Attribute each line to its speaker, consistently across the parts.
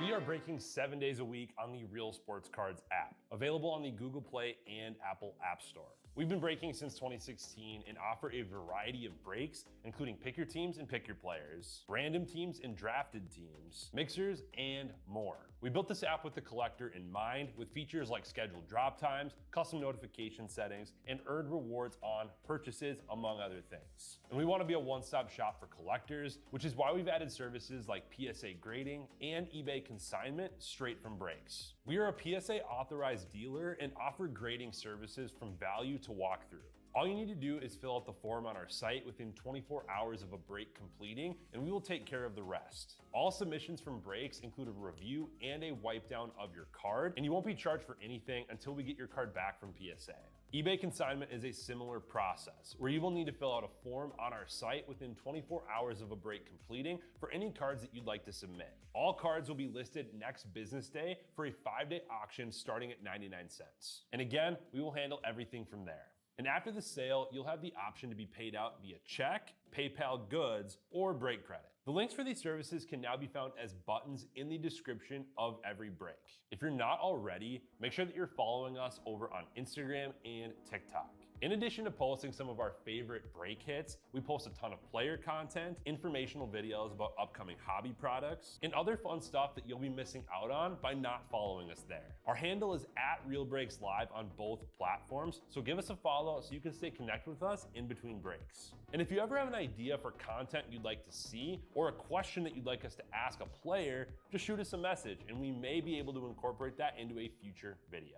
Speaker 1: We are breaking 7 days a week on the Real Sports Cards app, available on the Google Play and Apple App Store. We've been breaking since 2016 and offer a variety of breaks, including pick your teams and pick your players, random teams and drafted teams, mixers, and more. We built this app with the collector in mind, with features like scheduled drop times, custom notification settings, and earned rewards on purchases, among other things. And we want to be a one-stop shop for collectors, which is why we've added services like PSA grading and eBay consignment straight from breaks. We are a PSA authorized dealer and offer grading services from value to walkthrough. All you need to do is fill out the form on our site within 24 hours of a break completing, and we will take care of the rest. All submissions from breaks include a review and a wipe down of your card, and you won't be charged for anything until we get your card back from PSA. eBay consignment is a similar process, where you will need to fill out a form on our site within 24 hours of a break completing for any cards that you'd like to submit. All cards will be listed next business day for a 5-day auction starting at 99 cents. And again, we will handle everything from there. And after the sale, you'll have the option to be paid out via check, PayPal goods, or break credit. The links for these services can now be found as buttons in the description of every break. If you're not already, make sure that you're following us over on Instagram and TikTok. In addition to posting some of our favorite break hits, we post a ton of player content, informational videos about upcoming hobby products, and other fun stuff that you'll be missing out on by not following us there. Our handle is @RealBreaksLive on both platforms, so give us a follow so you can stay connected with us in between breaks. And if you ever have an idea for content you'd like to see, or a question that you'd like us to ask a player, just shoot us a message and we may be able to incorporate that into a future video.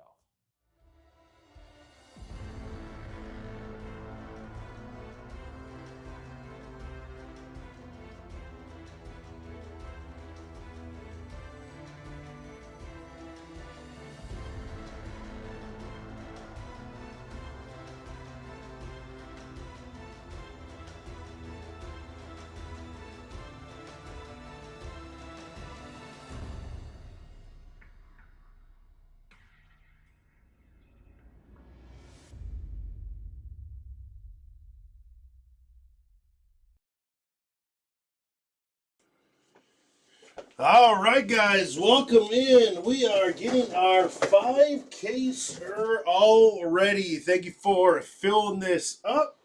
Speaker 2: All right, guys, welcome in. We are getting our 5-caser all ready. Thank you for filling this up.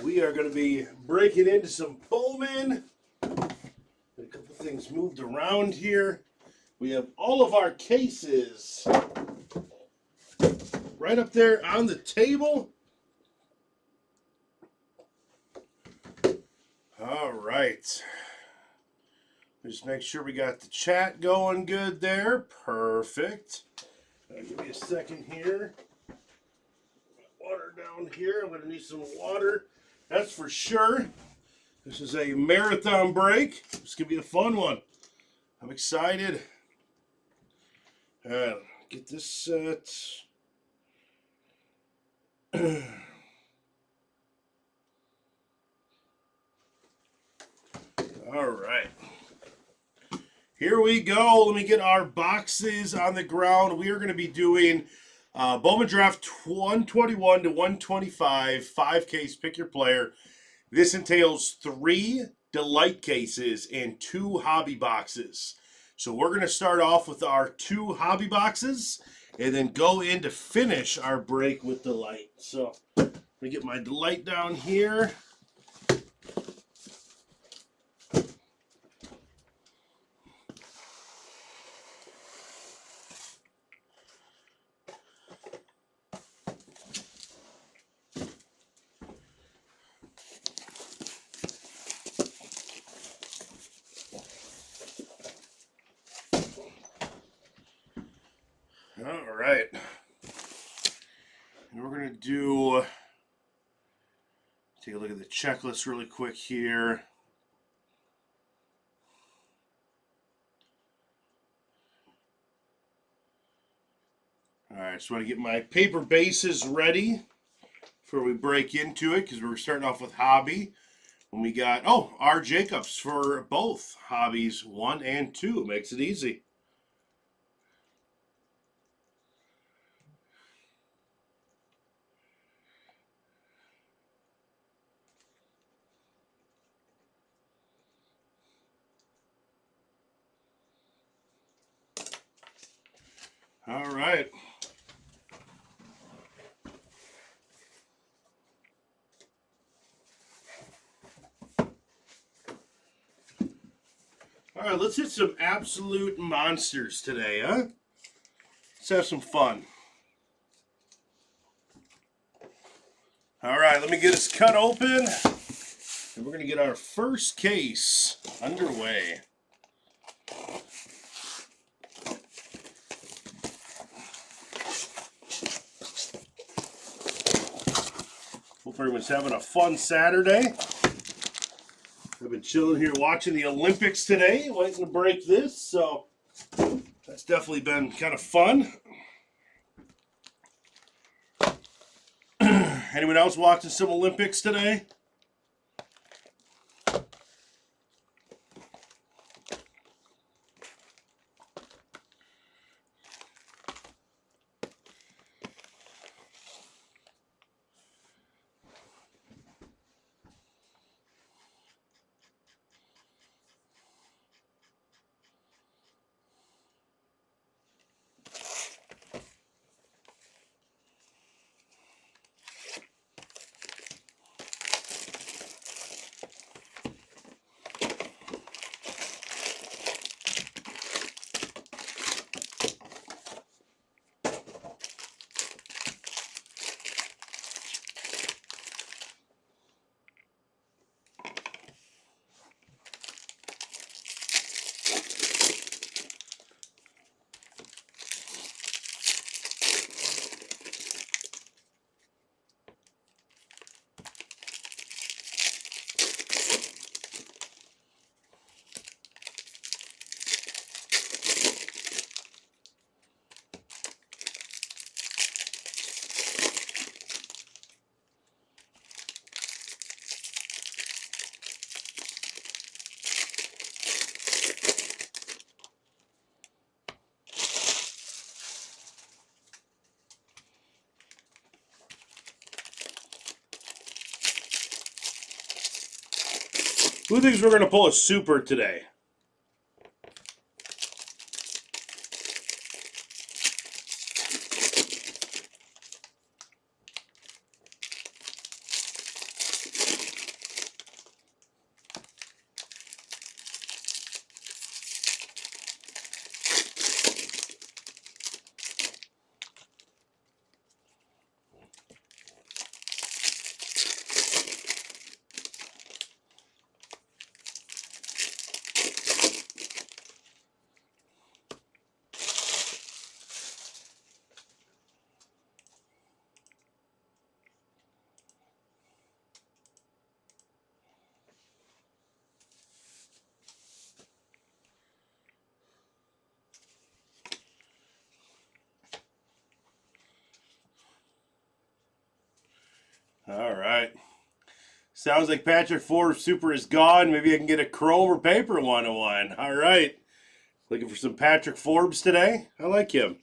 Speaker 2: We are going to be breaking into some Bowman. A couple things moved around here. We have all of our cases right up there on the table. All right. Just make sure we got the chat going good there. Perfect. Give me a second here. Water down here. I'm going to need some water. That's for sure. This is a marathon break. It's going to be a fun one. I'm excited. Get this set. All right. Here we go. Let me get our boxes on the ground. We are going to be doing Bowman Draft 121 to 125, 5-case, pick your player. This entails 3 Delight cases and 2 hobby boxes. So we're going to start off with our 2 hobby boxes and then go in to finish our break with Delight. So let me get my Delight down here. All right, and we're going to take a look at the checklist really quick here. All right, so I want to get my paper bases ready before we break into it, because we're starting off with hobby. And we got, R. Jacobs for both hobbies 1 and 2. Makes it easy. All right. All right, let's hit some absolute monsters today, huh? Let's have some fun. All right, let me get this cut open, and we're going to get our first case underway. Hope everyone's having a fun Saturday. I've been chilling here watching the Olympics today, waiting to break this, so that's definitely been kind of fun. Anyone else watching some Olympics today? Who thinks we're going to pull a super today? All right. Sounds like Patrick Forbes Super is gone. Maybe I can get a Chrome or paper 101. All right. Looking for some Patrick Forbes today? I like him.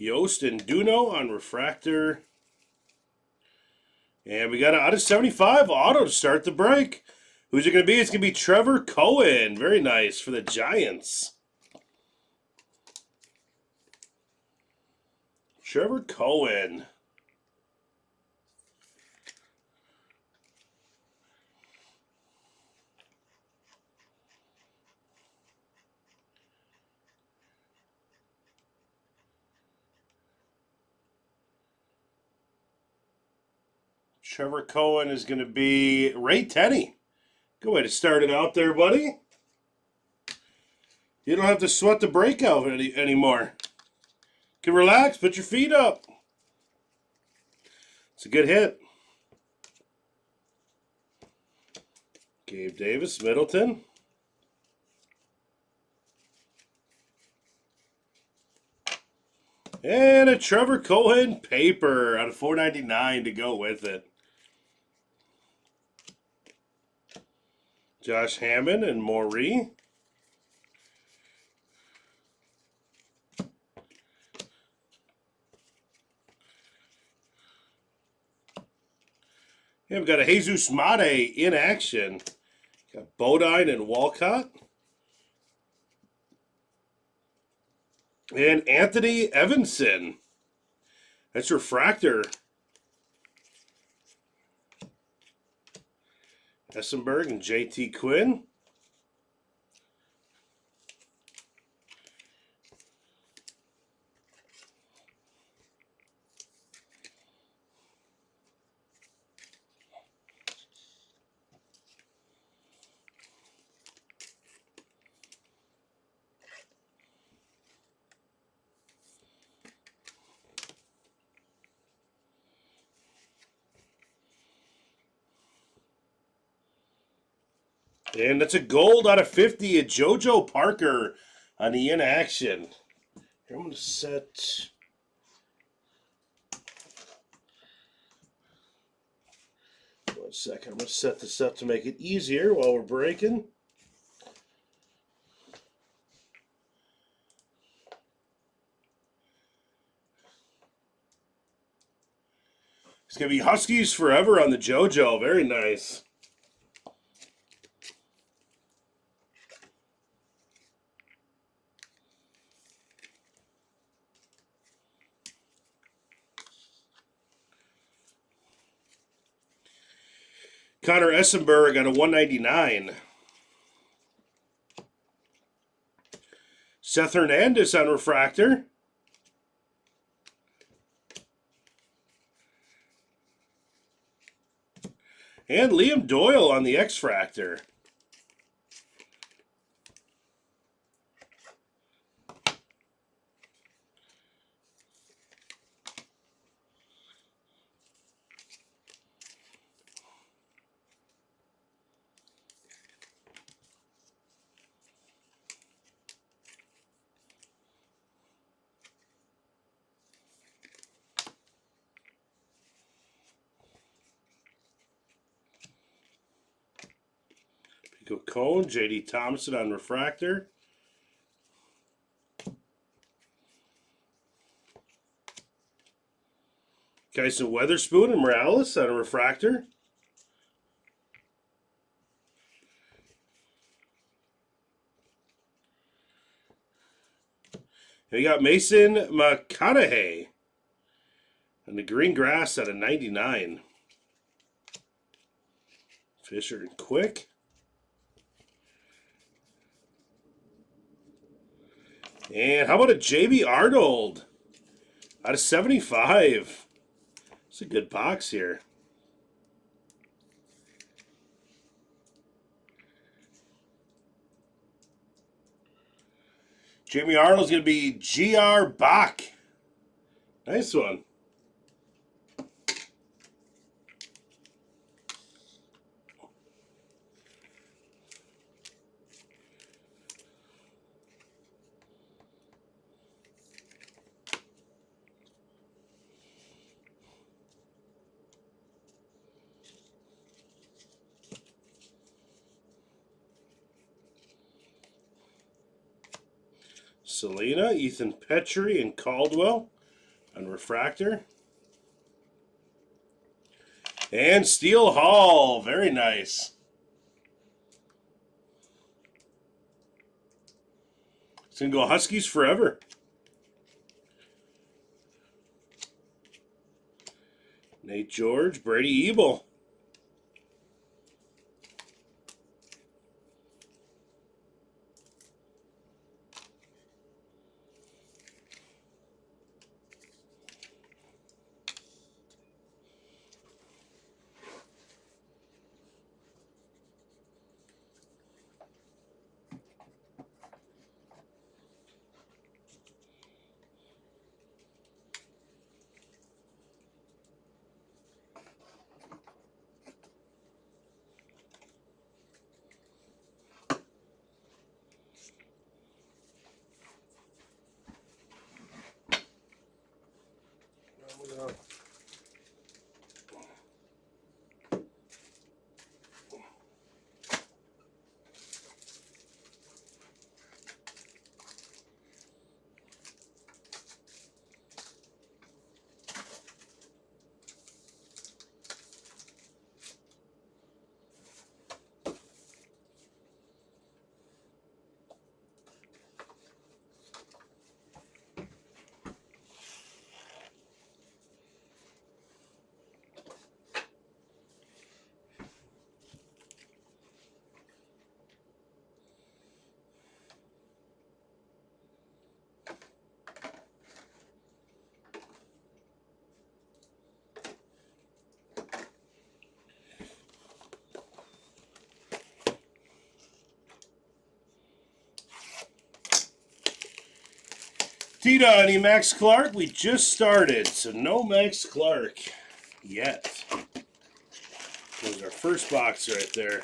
Speaker 2: Yost and Duno on refractor. And we got an out of 75 auto to start the break. Who's it going to be? It's going to be Trevor Cohen. Very nice for the Giants. Trevor Cohen. Trevor Cohen is going to be Ray Tenney. Good way to start it out there, buddy. You don't have to sweat the breakout anymore. You can relax, put your feet up. It's a good hit. Gabe Davis, Middleton. And a Trevor Cohen paper out of $4.99 to go with it. Josh Hammond and Maury. Yeah, we've got a Jesus Mate in action. Got Bodine and Walcott. And Anthony Evanson. That's refractor. Essenberg and JT Quinn. And that's a gold out of 50 at JoJo Parker on the in action. Here, I'm going to set. One second. I'm going to set this up to make it easier while we're breaking. It's going to be Huskies forever on the JoJo. Very nice. Connor Essenberg on a 199. Seth Hernandez on refractor. And Liam Doyle on the X-Fractor. Pico Cone, J.D. Thompson on refractor. Kyson Weatherspoon and Morales on a refractor. And we got Mason McConaughey on the green grass at a 99. Fisher and Quick. And how about a JB Arnold out of 75? It's a good box here. Jamie Arnold's going to be G.R. Bach. Nice one. Selena, Ethan Petrie, and Caldwell on refractor. And Steele Hall, very nice. It's going to go Huskies forever. Nate George, Brady Ebel. Tita, any Max Clark? We just started, so no Max Clark yet. That was our first box right there.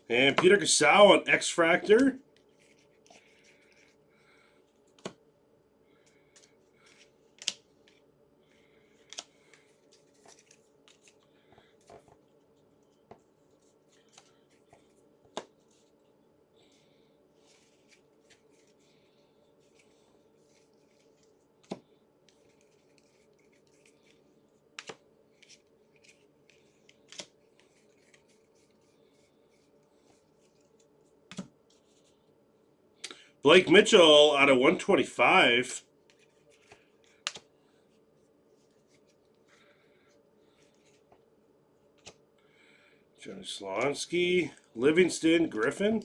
Speaker 2: And Peter Casal on X-Fractor. Blake Mitchell out of 125. Johnny Slonsky, Livingston, Griffin.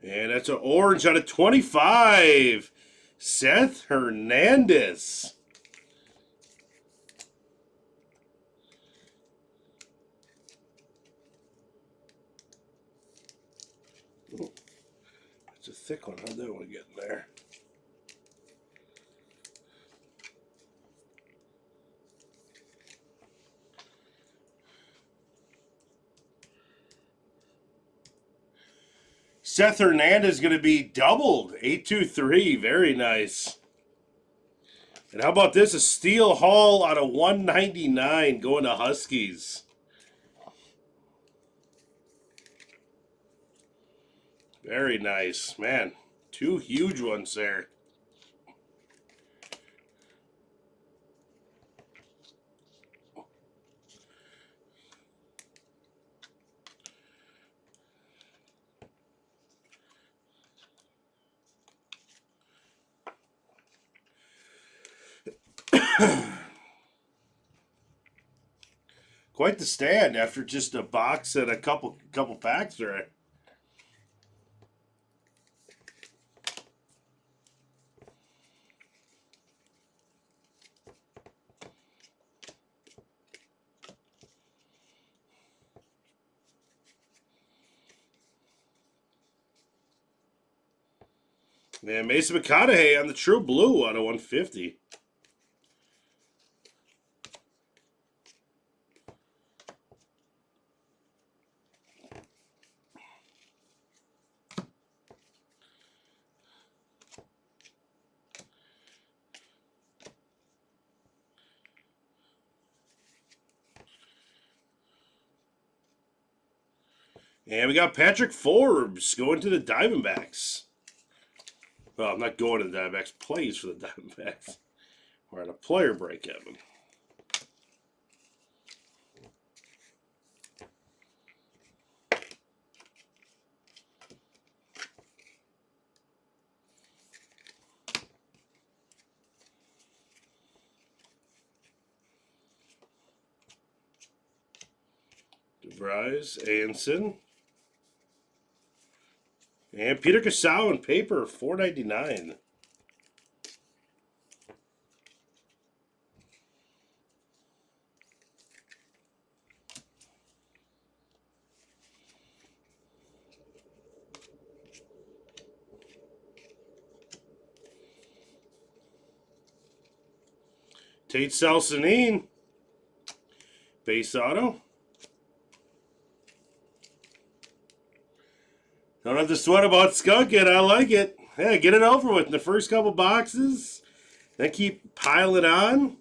Speaker 2: And that's an orange out of 25. Seth Hernandez. Ooh, that's a thick one. How'd that one get in there? Seth Hernandez is going to be doubled. 823. Very nice. And how about this? A Steel Hall out of 199 going to Huskies. Very nice. Man, two huge ones there. Quite the stand after just a box and a couple packs there. And Mason McConaughey on the True Blue out of 150. And we got Patrick Forbes going to the Diamondbacks. Well, I'm not going to the Diamondbacks. Plays for the Diamondbacks. We're on a player break, Evan. Bryce Anson. And Peter Casau in paper, $4.99. Tate Salsanine, base auto. Don't have to sweat about skunk it. I like it. Yeah, get it over with in the first couple boxes. Then keep piling on.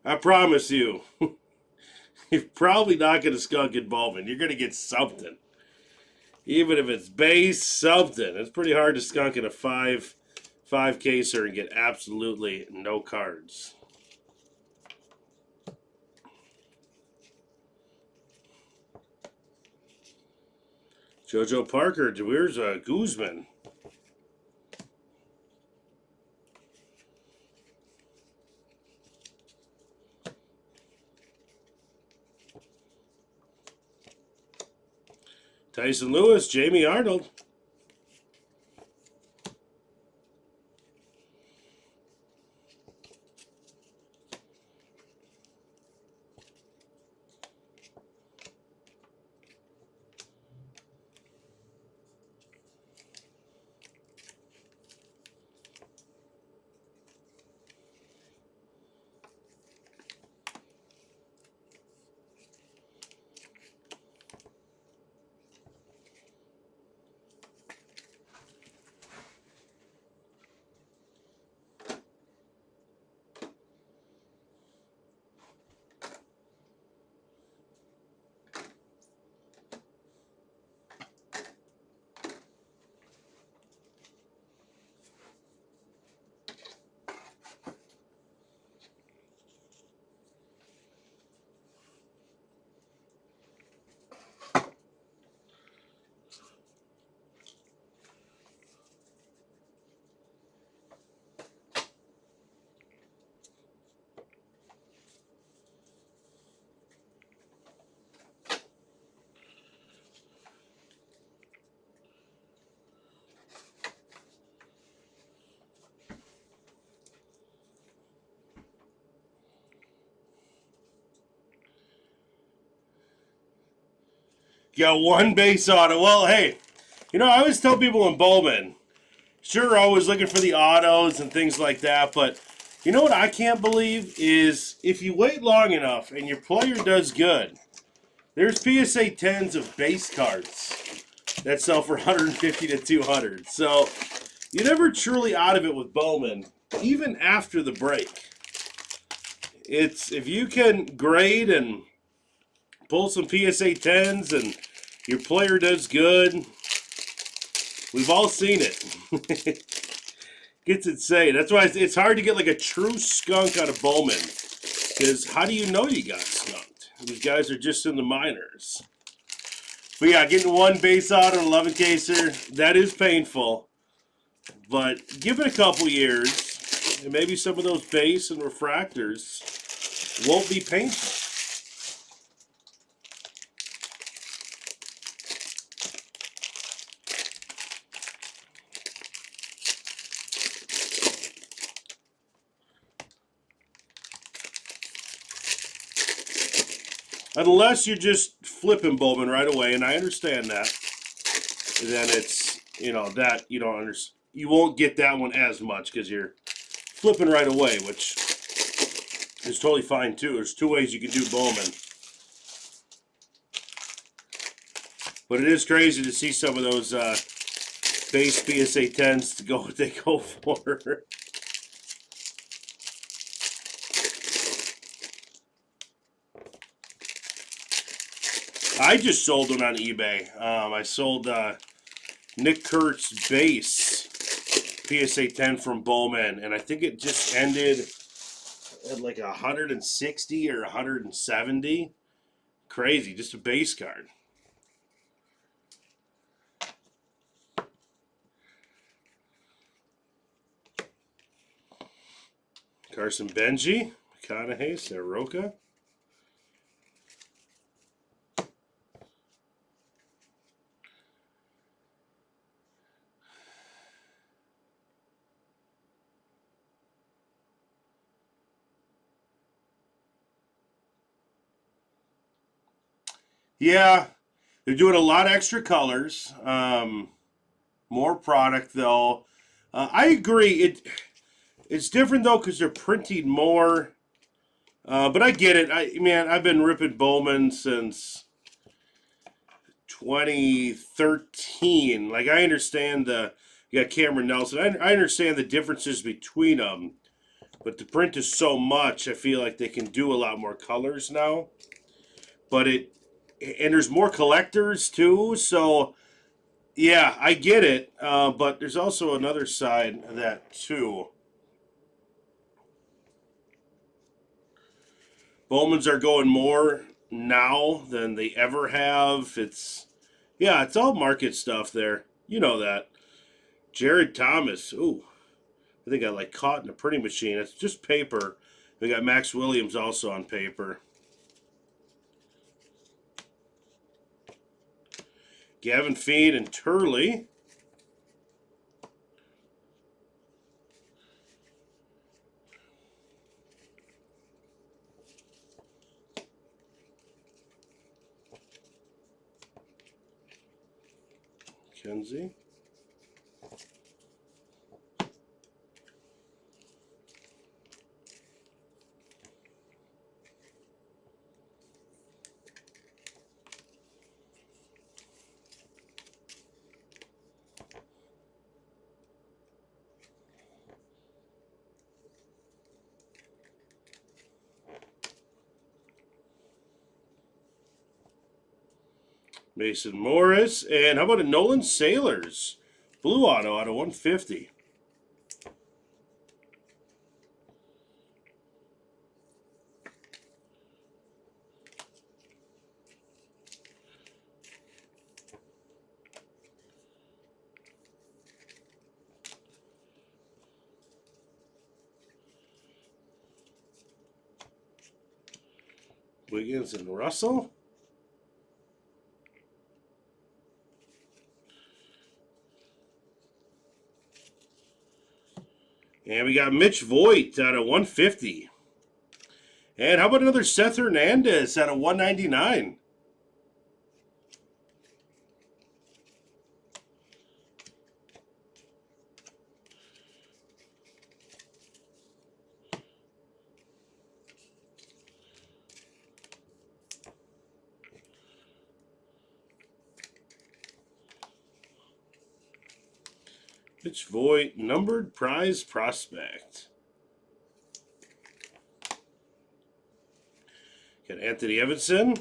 Speaker 2: I promise you, you're probably not going to skunk it, Bowman. You're going to get something. Even if it's base, something. It's pretty hard to skunk in a five caser and get absolutely no cards. JoJo Parker, where's Guzman? Tyson Lewis, Jamie Arnold. Got one base auto. Well, hey, you know, I always tell people in Bowman, sure, always looking for the autos and things like that, but you know what I can't believe is if you wait long enough and your player does good, there's PSA 10s of base cards that sell for 150 to 200. So you're never truly out of it with Bowman, even after the break. It's if you can grade and pull some PSA 10s and your player does good, we've all seen it. Gets insane. That's why it's hard to get like a true skunk out of Bowman. Because how do you know you got skunked? These guys are just in the minors. But yeah, getting one base out on 11 caser, that is painful. But give it a couple years, and maybe some of those base and refractors won't be painful. Unless you're just flipping Bowman right away, and I understand that. Then it's, you know, that you don't understand. You won't get that one as much because you're flipping right away, which is totally fine too. There's two ways you can do Bowman. But it is crazy to see some of those base PSA 10s to go what they go for. I just sold one on eBay. I sold Nick Kurtz base PSA 10 from Bowman, and I think it just ended at like 160 or 170. Crazy, just a base card. Carson Benji, McConaughey, Soroka. Yeah, they're doing a lot of extra colors. More product though. I agree. It's different though because they're printing more. But I get it. I've been ripping Bowman since 2013. Like I understand you got Cameron Nelson. I understand the differences between them, but the print is so much. I feel like they can do a lot more colors now. But there's more collectors too. So yeah, I get it. But there's also another side of that too. Bowmans are going more now than they ever have. It's all market stuff there. You know that. Jared Thomas. Ooh, I think I like caught in a printing machine. It's just paper. We got Max Williams also on paper. Gavin Feed and Turley. Kenzie. Mason Morris. And how about a Nolan Sailors? Blue auto out of 150. Wiggins and Russell. And we got Mitch Voigt out of 150. And how about another Seth Hernandez out of 199? Mitch Voigt, numbered prize prospect. Got Anthony Evanson.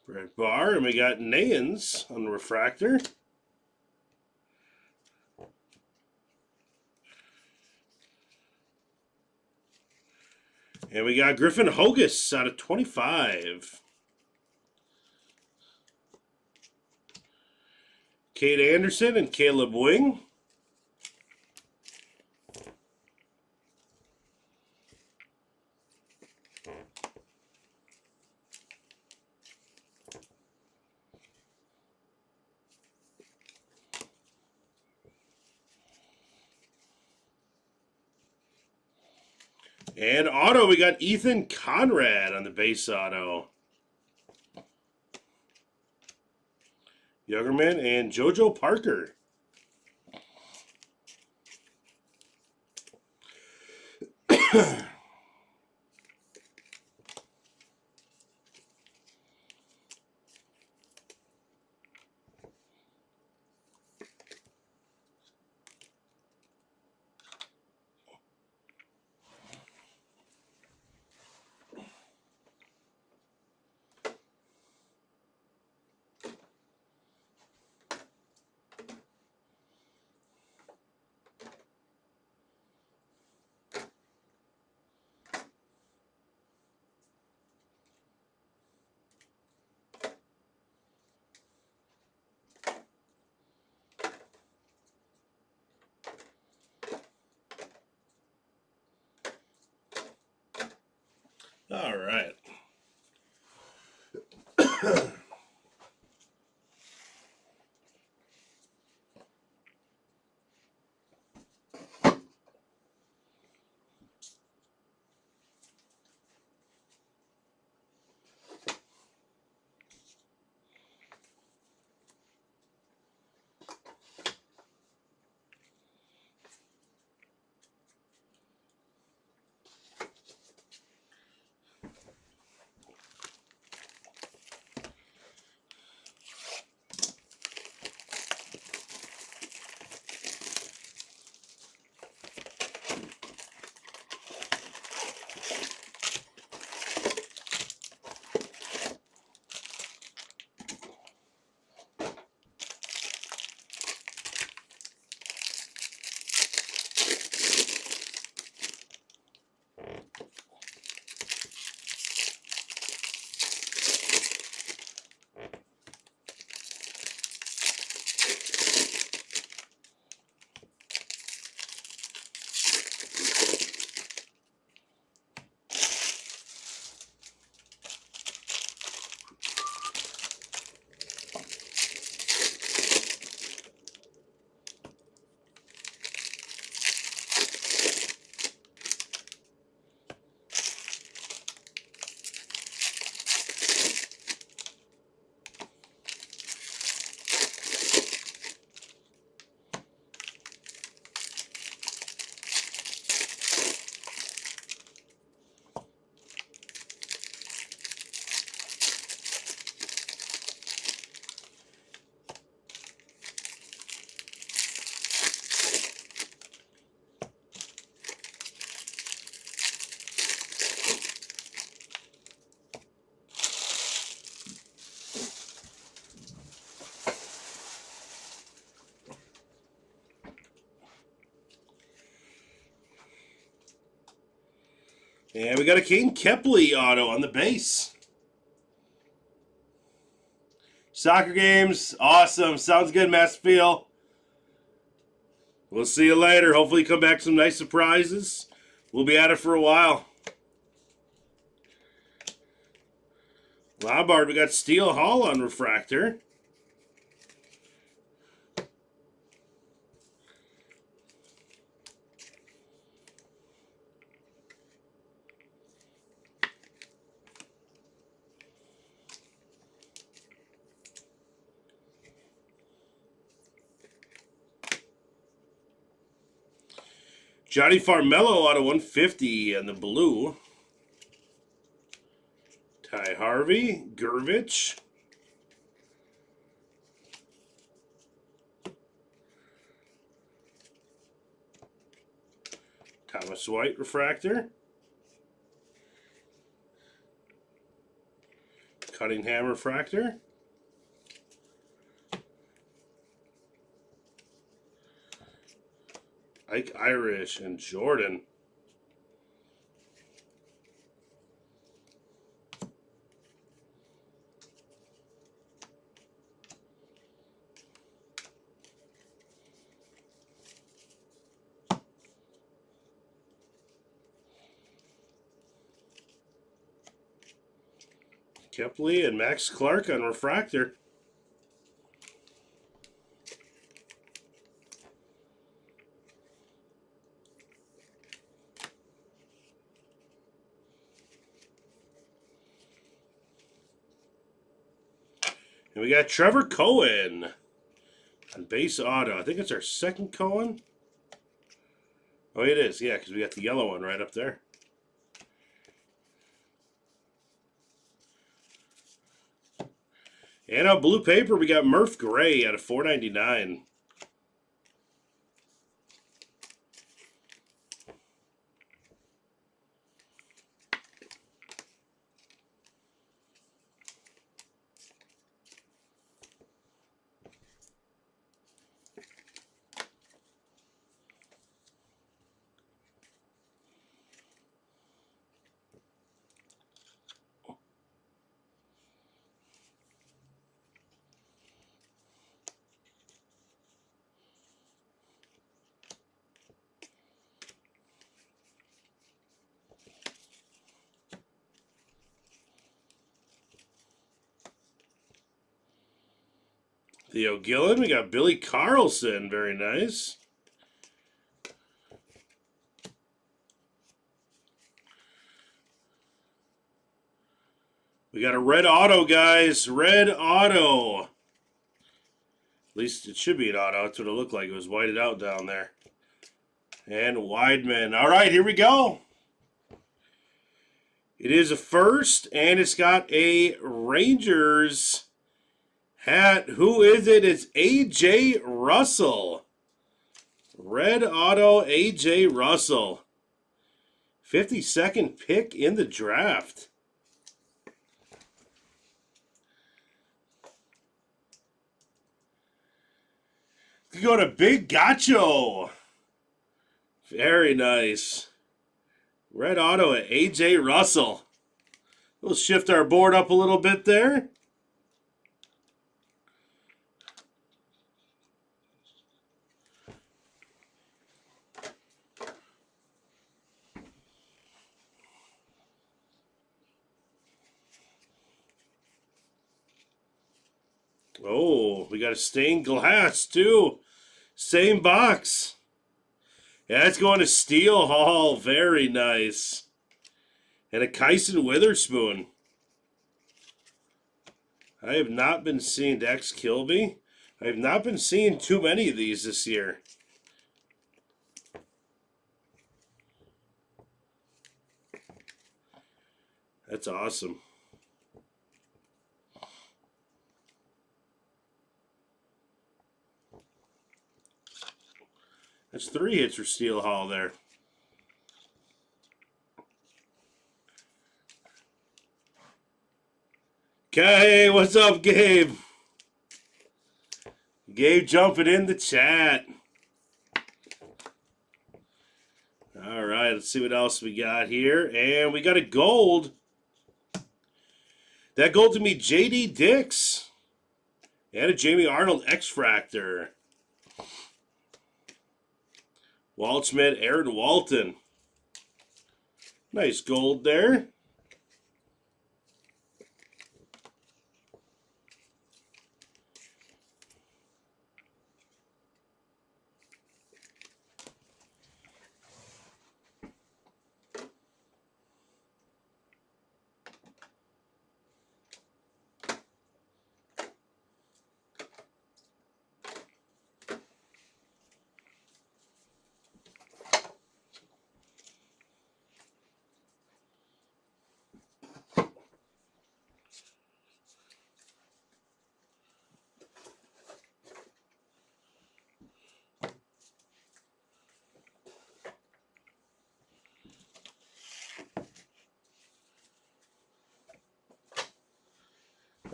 Speaker 2: Brett Barr, and we got Nayans on the refractor. And we got Griffin Hogus out of 25. Kate Anderson and Caleb Wing. And auto, we got Ethan Conrad on the base auto. Youngerman and JoJo Parker. All right. And we got a Kane Kepley auto on the base. Soccer games, awesome. Sounds good, Massfield. We'll see you later. Hopefully, come back with some nice surprises. We'll be at it for a while. Lombard, we got Steel Hall on refractor. Johnny Farmello out of 150 and the blue. Ty Harvey, Gurvich. Thomas White refractor. Cunningham refractor. Ike Irish and Jordan. Kepley and Max Clark on refractor. And we got Trevor Cohen on base auto. I think it's our second Cohen. Oh, it is, yeah, because we got the yellow one right up there. And on blue paper, we got Murph Gray out of 499. Theo Gillen. We got Billy Carlson. Very nice. We got a red auto, guys. Red auto. At least it should be an auto. That's what it looked like. It was whited out down there. And Weidman. All right, here we go. It is a first, and it's got a Rangers hat. Who is it? It's A.J. Russell. Red auto, A.J. Russell. 52nd pick in the draft. We go to Big Gacho. Very nice. Red auto at A.J. Russell. We'll shift our board up a little bit there. Oh, we got a stained glass too. Same box. Yeah, it's going to Steel Hall. Very nice. And a Kyson Witherspoon. I have not been seeing Dex Kilby. I have not been seeing too many of these this year. That's awesome. That's 3 hits for Steel Hall there. Okay, what's up, Gabe? Gabe jumping in the chat. All right, let's see what else we got here. And we got a gold. That gold to me, J.D. Dix. And a Jamie Arnold X-Fractor. Walt Schmidt, Aaron Walton. Nice gold there.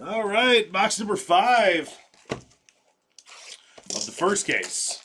Speaker 2: All right, box number 5 of the first case.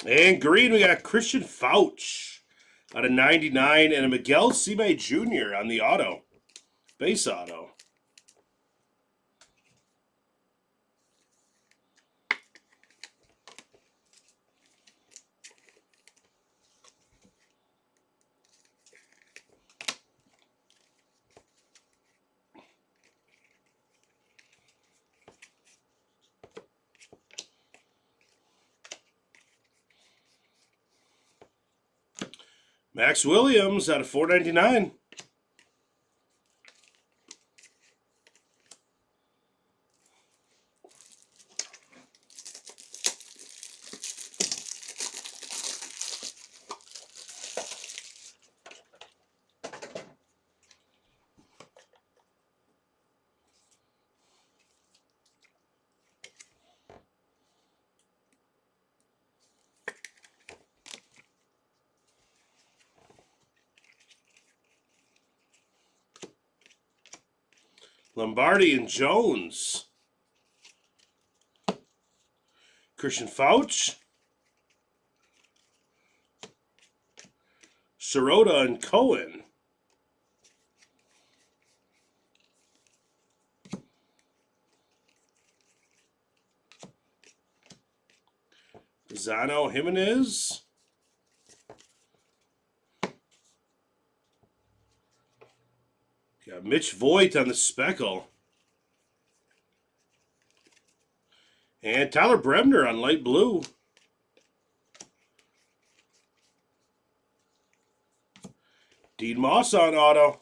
Speaker 2: And green, we got Christian Fauch out of 99 and a Miguel Cime Jr. on the auto. Base auto. Max Williams out of 499. Lombardi and Jones. Christian Fauch. Sirota and Cohen. Zano Jimenez. Got Mitch Voigt on the speckle. And Tyler Bremner on light blue. Dean Moss on auto.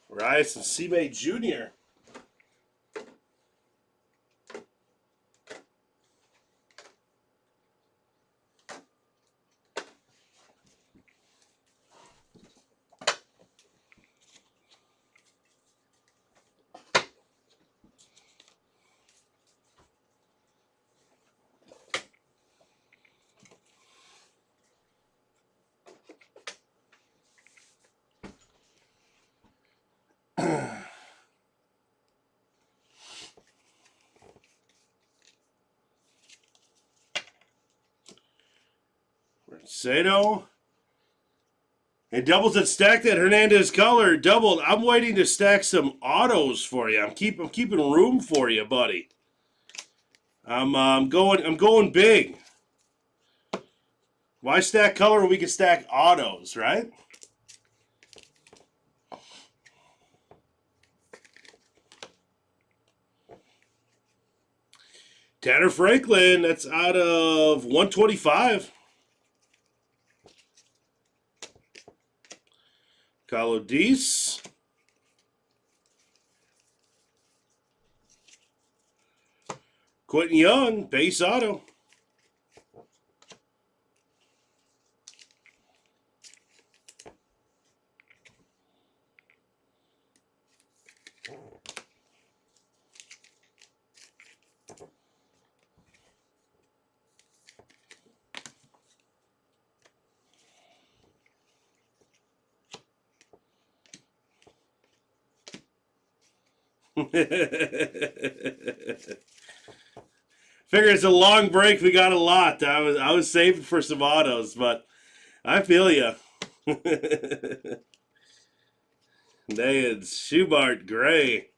Speaker 2: Rice and Seabay Jr. Sato. And doubles that stack that Hernandez color doubled. I'm waiting to stack some autos for you. I'm keeping room for you, buddy. I'm going big. Why stack color when we can stack autos, right? Tanner Franklin, that's out of 125. Carlo Deese. Quentin Young, base auto. Figure it's a long break. We got a lot. I was saving for some autos, but I feel you. It's Schubart Gray.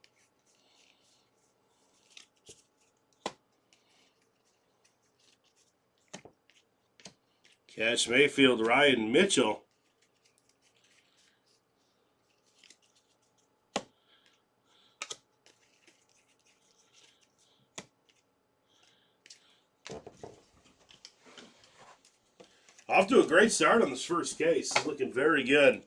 Speaker 2: Cash Mayfield, Ryan Mitchell. Off to a great start on this first case. It's looking very good.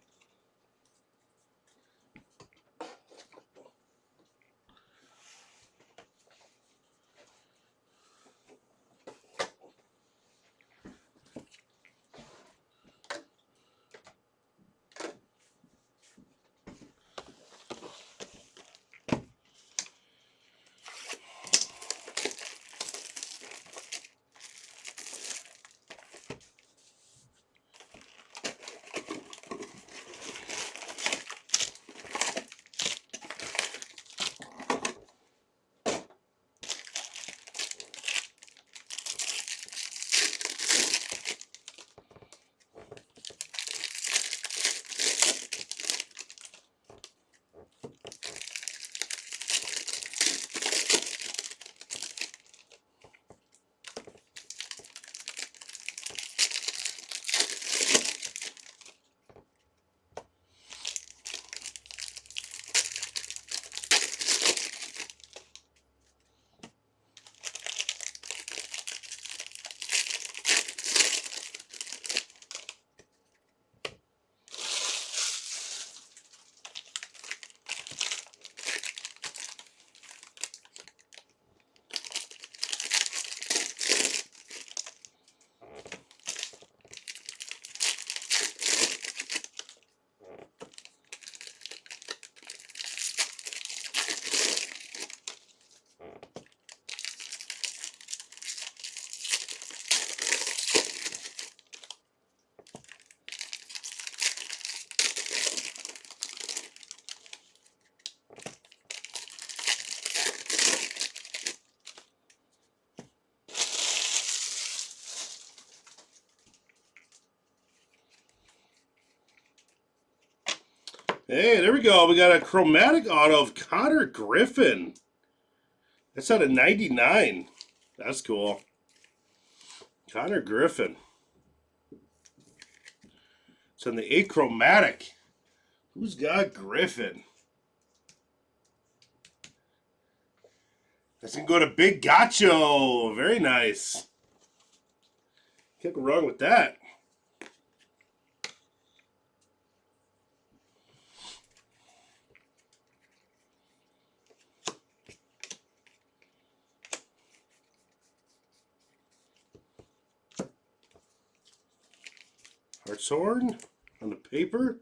Speaker 2: Hey, there we go. We got a chromatic auto of Connor Griffin. That's out of 99. That's cool. Connor Griffin. It's on the achromatic. Who's got Griffin? That's going to go to Big Gacho. Very nice. Can't go wrong with that. Hartshorn on the paper.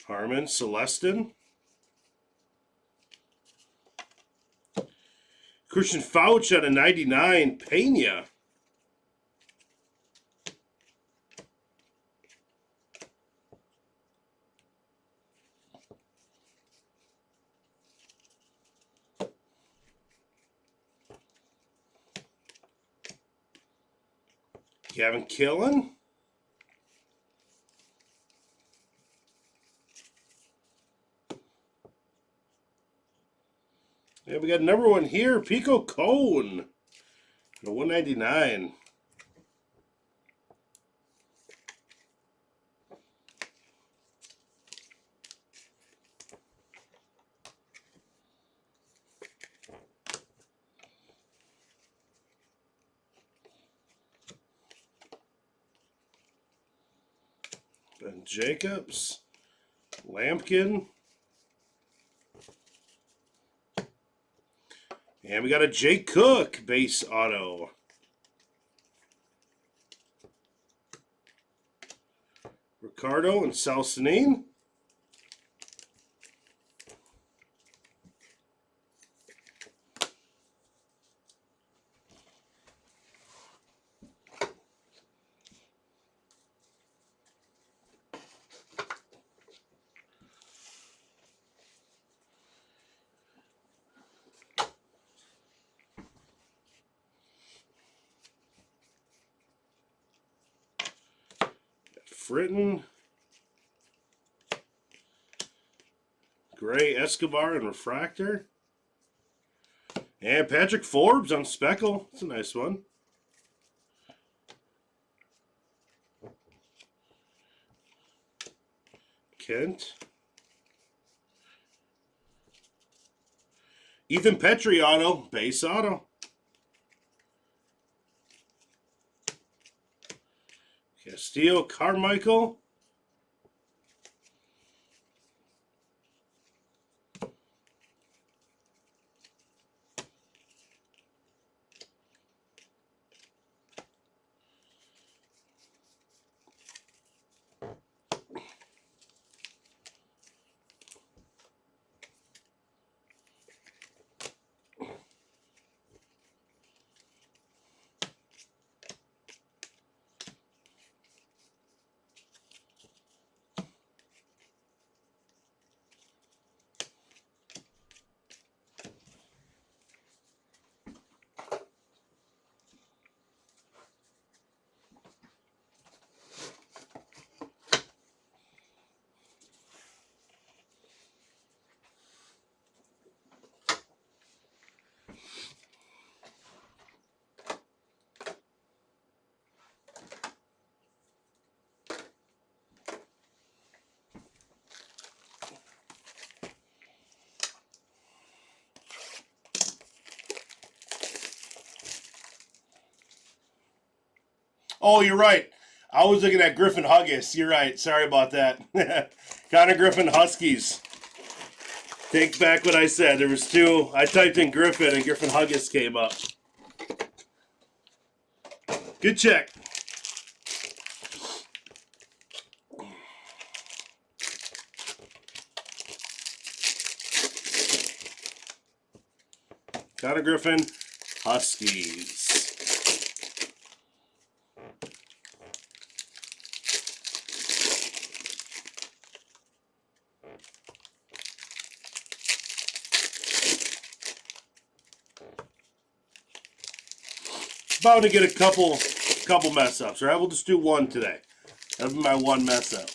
Speaker 2: Harmon Celestin. Christian Fauch out of 99. Pena. Gavin Killen. Yeah, we got number one here, Pico Cone. The 199. Ben Jacobs. Lampkin. And we got a Jake Cook base auto. Ricardo and Salsonin. Fritton. Gray Escobar and Refractor. And Patrick Forbes on Speckle. That's a nice one. Kent. Ethan Petrie auto. Base auto. Castillo Carmichael. Oh, you're right. I was looking at Griffin Huggis. You're right. Sorry about that. Connor Griffin Huskies. Take back what I said. There was two. I typed in Griffin and Griffin Huggis came up. Good check. Connor Griffin Huskies. bound to get a couple mess ups, right? We'll just do one today. That'll be my one mess up.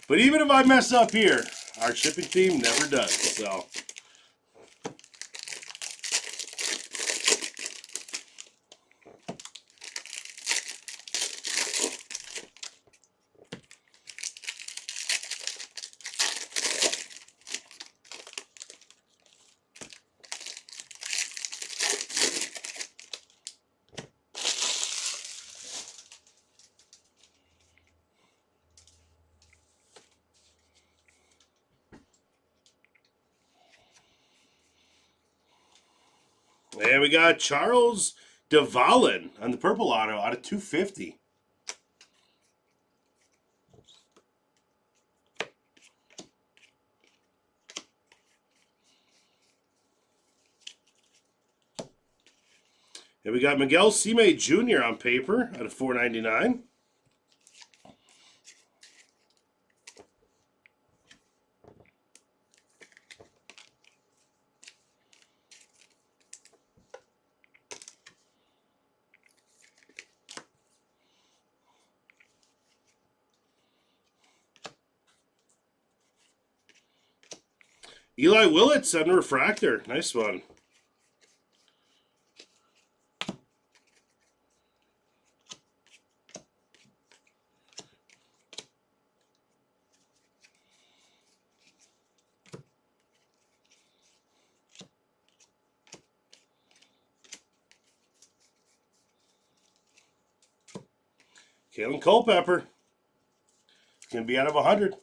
Speaker 2: But even if I mess up here, our shipping team never does. So. And we got Charles DeValin on the purple auto out of 250. And we got Miguel Cime Jr. on paper out of 499. Eli Willits on the refractor. Nice one. Kalen Culpepper. It's going to be out of 100.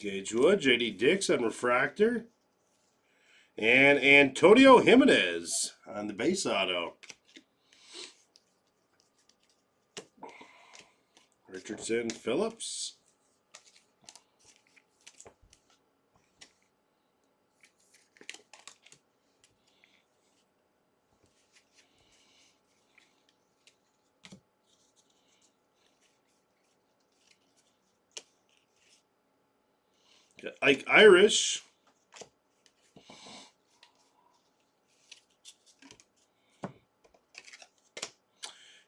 Speaker 2: Gage Wood, J.D. Dix on refractor. And Antonio Jimenez on the base auto. Richardson Phillips. Got Ike Irish.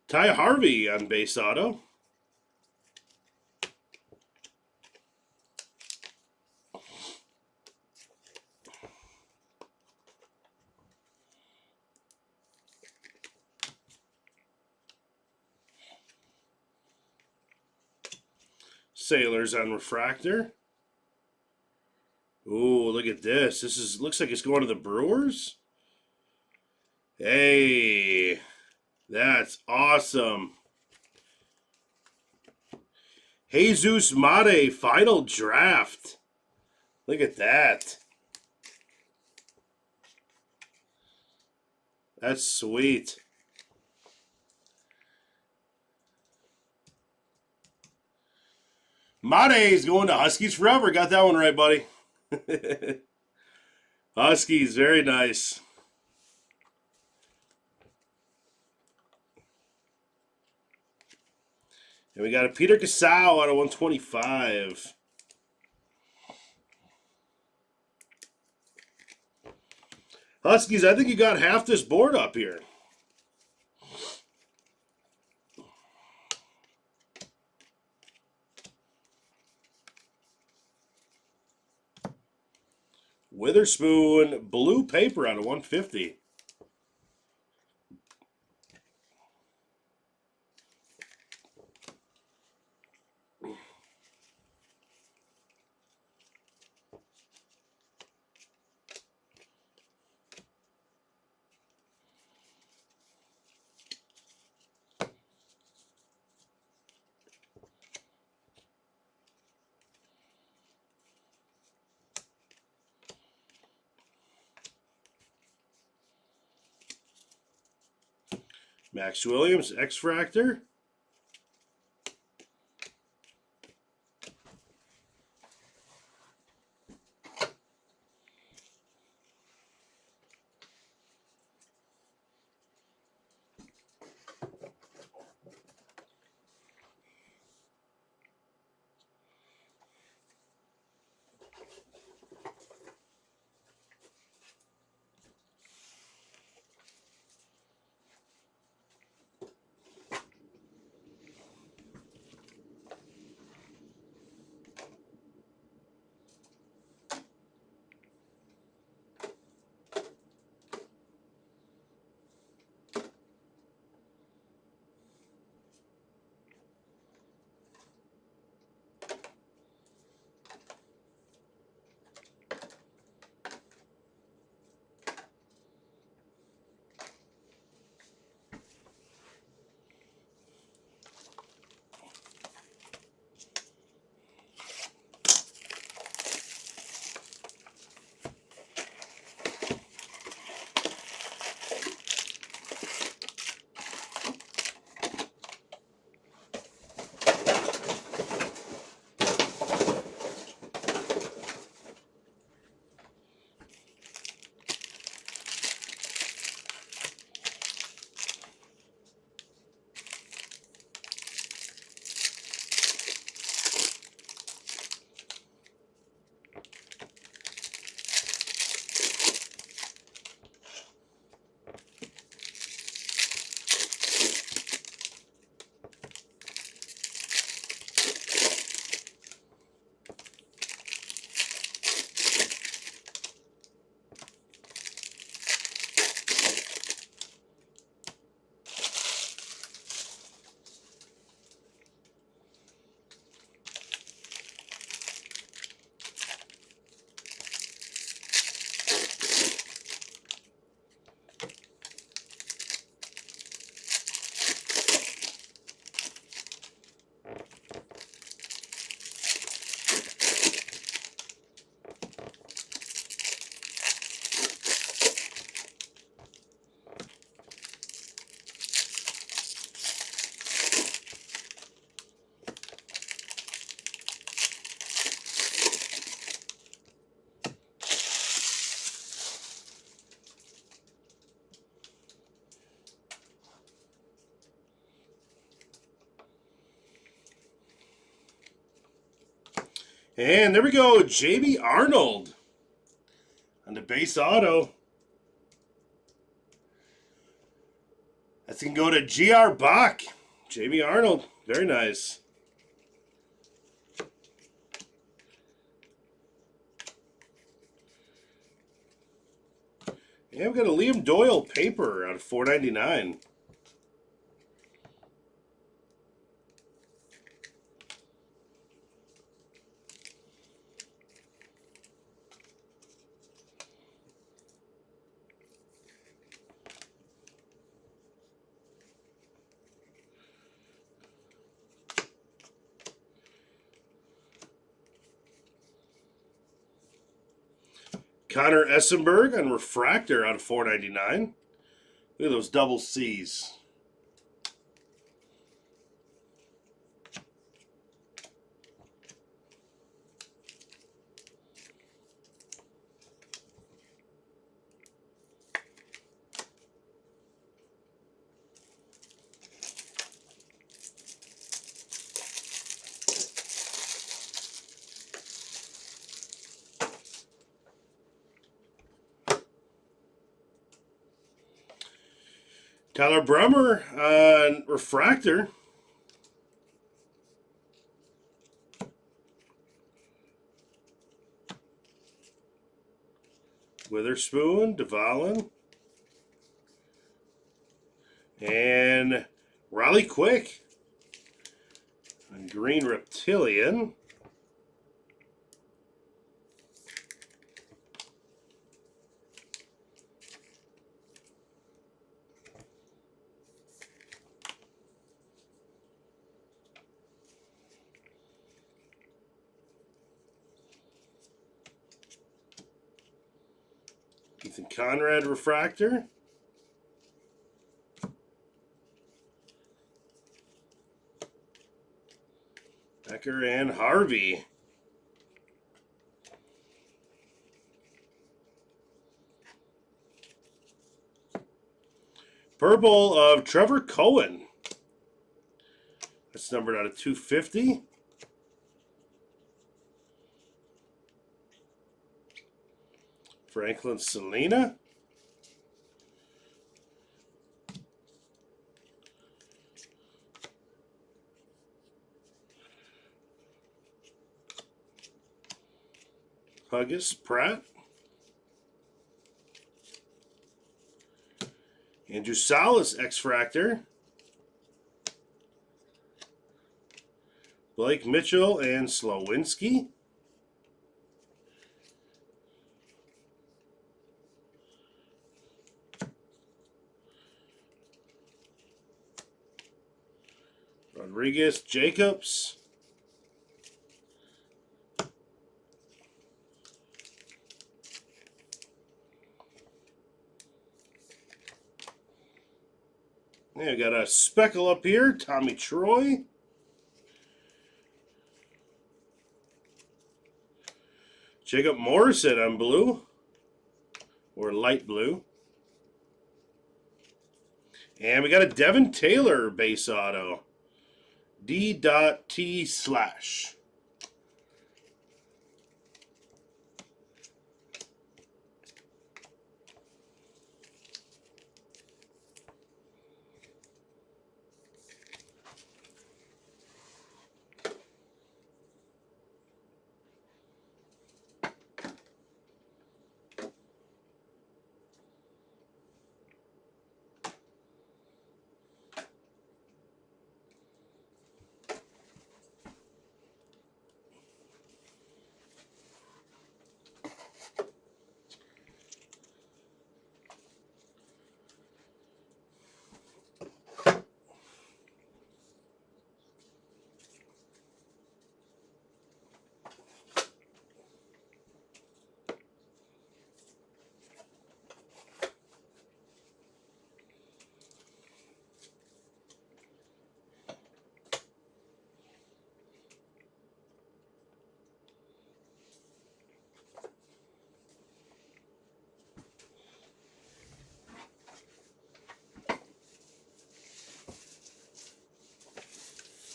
Speaker 2: Ty Harvey on base auto. Sailors on refractor. Ooh, look at this. Looks like it's going to the Brewers. Hey, that's awesome. Jesus Mate final draft. Look at that. That's sweet. Made's going to Huskies forever. Got that one right, buddy. Huskies, very nice. And we got a Peter Casal out of 125. Huskies, I think you got half this board up here. Witherspoon, blue paper out of 150. Max Williams, X-Fractor. And there we go, Jamie Arnold on the base auto. That's going to go to G.R. Bach. Jamie Arnold, very nice. And we've got a Liam Doyle paper out of $4.99. Connor Essenberg on Refractor out of $4.99. Look at those double C's. Tyler Brummer on Refractor. Witherspoon, Dvalin. And Raleigh Quick on Green Reptilian. Ethan Conrad Refractor. Becker and Harvey. Purple of Trevor Cohen. That's numbered out of 250. Franklin Selena. Huggis Pratt. Andrew Salas X-Fractor. Blake Mitchell and Slowinski. Rodriguez Jacobs. Yeah, got a speckle up here. Tommy Troy. Jacob Morrison on blue. Or light blue. And we got a Devin Taylor base auto. D.T/.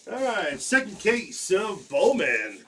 Speaker 2: All right, second case of Bowman.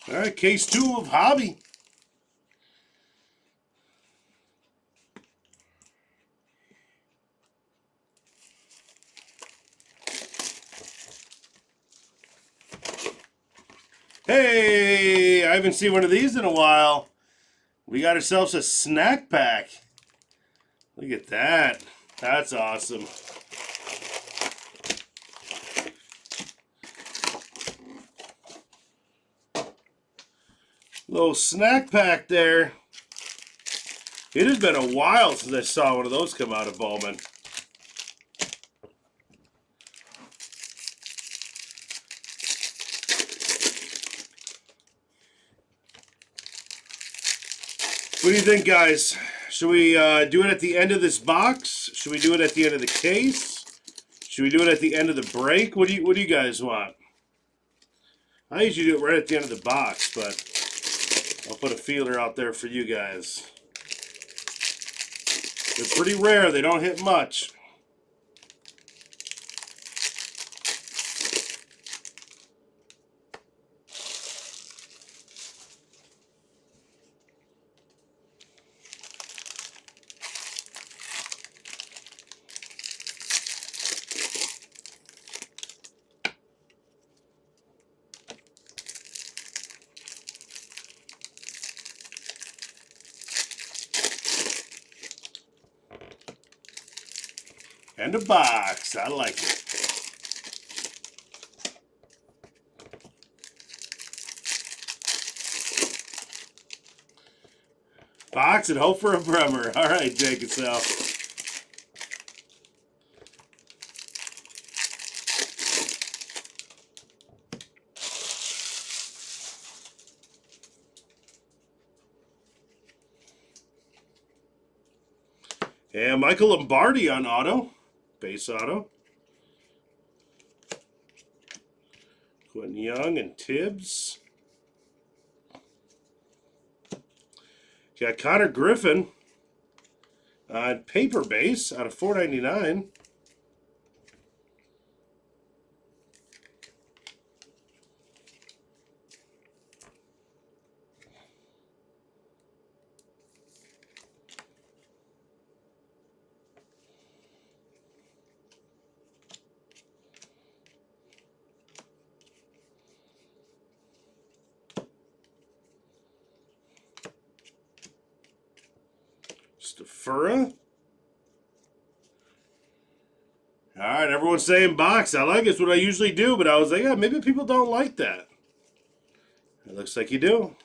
Speaker 2: All right, case 2 of Hobby. Hey, I haven't seen one of these in a while. We got ourselves a snack pack. Look at that. That's awesome. Little snack pack there. It has been a while since I saw one of those come out of Bowman. What do you think, guys? Should we do it at the end of this box? Should we do it at the end of the case? Should we do it at the end of the break? What do you guys want? I usually do it right at the end of the box, but I'll put a feeler out there for you guys. They're pretty rare. They don't hit much. And a box. I like it. Box and hope for a Bremer. All right, Jake and Sal. And Michael Lombardi on auto. Base auto. Quentin Young and Tibbs. Got Connor Griffin on paper base out of $4.99. Stafura. All right, everyone's saying box. I like it. It's what I usually do, but I was like, yeah, maybe people don't like that. It looks like you do.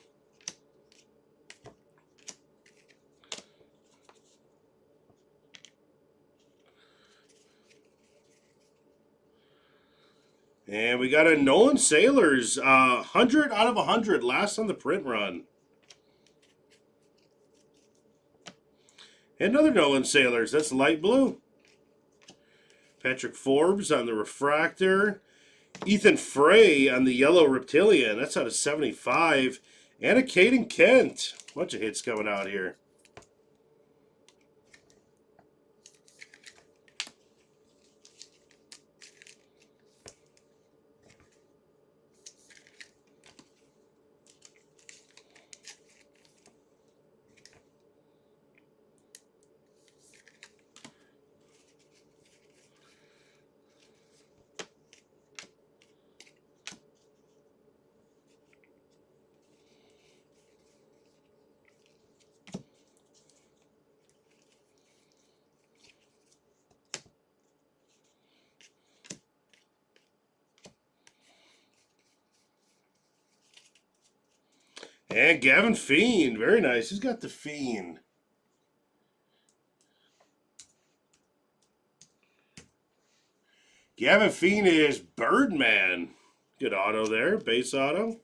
Speaker 2: And we got a Nolan Sailors, 100 out of 100, last on the print run. And another Nolan Sailors, that's light blue. Patrick Forbes on the refractor. Ethan Frey on the yellow reptilian, that's out of 75. And a Caden Kent. Bunch of hits coming out here. And Gavin Fiend, very nice. Who's got the Fiend? Gavin Fiend is Birdman. Good auto there, base auto.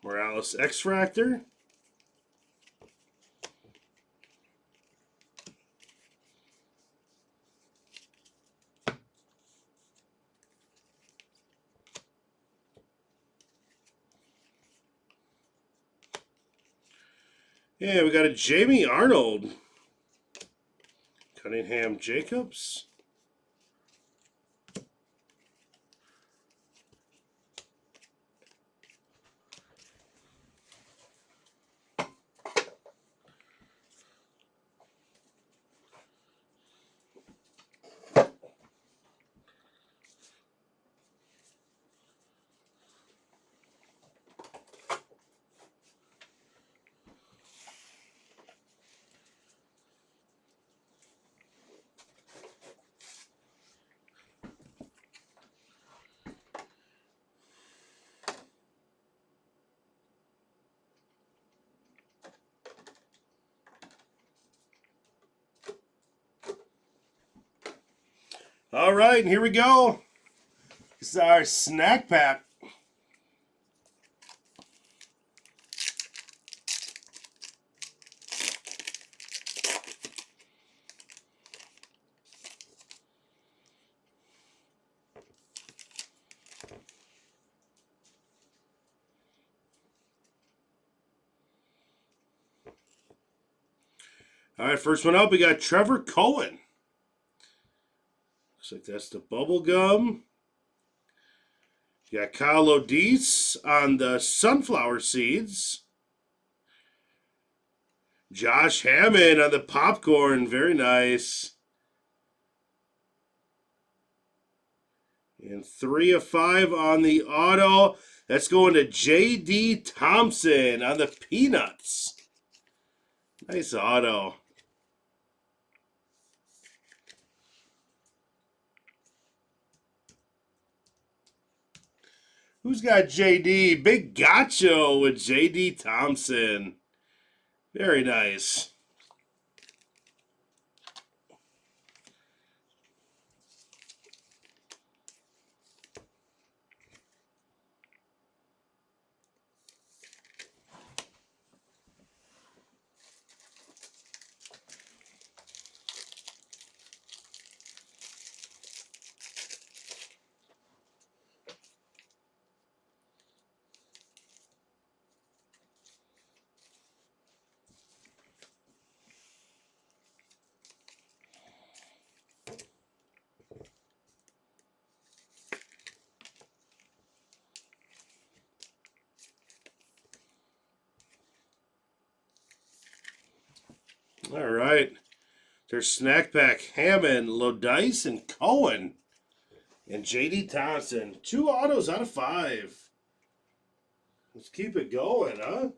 Speaker 2: Morales X-Fractor. Yeah, we got a Jamie Arnold. Cunningham Jacobs. All right, and here we go. This is our snack pack. All right, first one up, we got Trevor Cohen. Looks like that's the bubble gum. You got Kyle Odis on the sunflower seeds. Josh Hammond on the popcorn. Very nice. And 3 of 5 on the auto. That's going to J.D. Thompson on the peanuts. Nice auto. Who's got J.D.? Big Gacho with J.D. Thompson. Very nice. All right. There's Snack Pack, Hammond, Lodice, and Cohen. And J.D. Thompson. 2 autos out of 5. Let's keep it going, huh?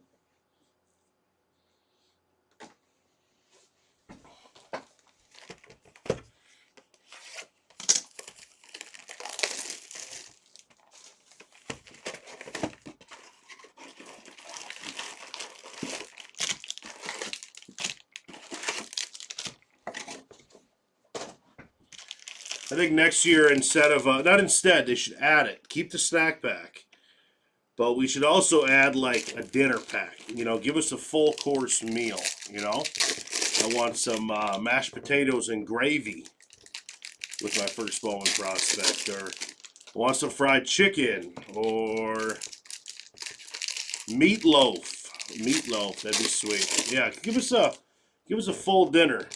Speaker 2: I think next year, instead of, they should add it. Keep the snack pack. But we should also add, like, a dinner pack. You know, give us a full course meal, you know? I want some mashed potatoes and gravy with my first Bowman prospect. Or I want some fried chicken. Or meatloaf. Meatloaf, that'd be sweet. Yeah, give us a full dinner.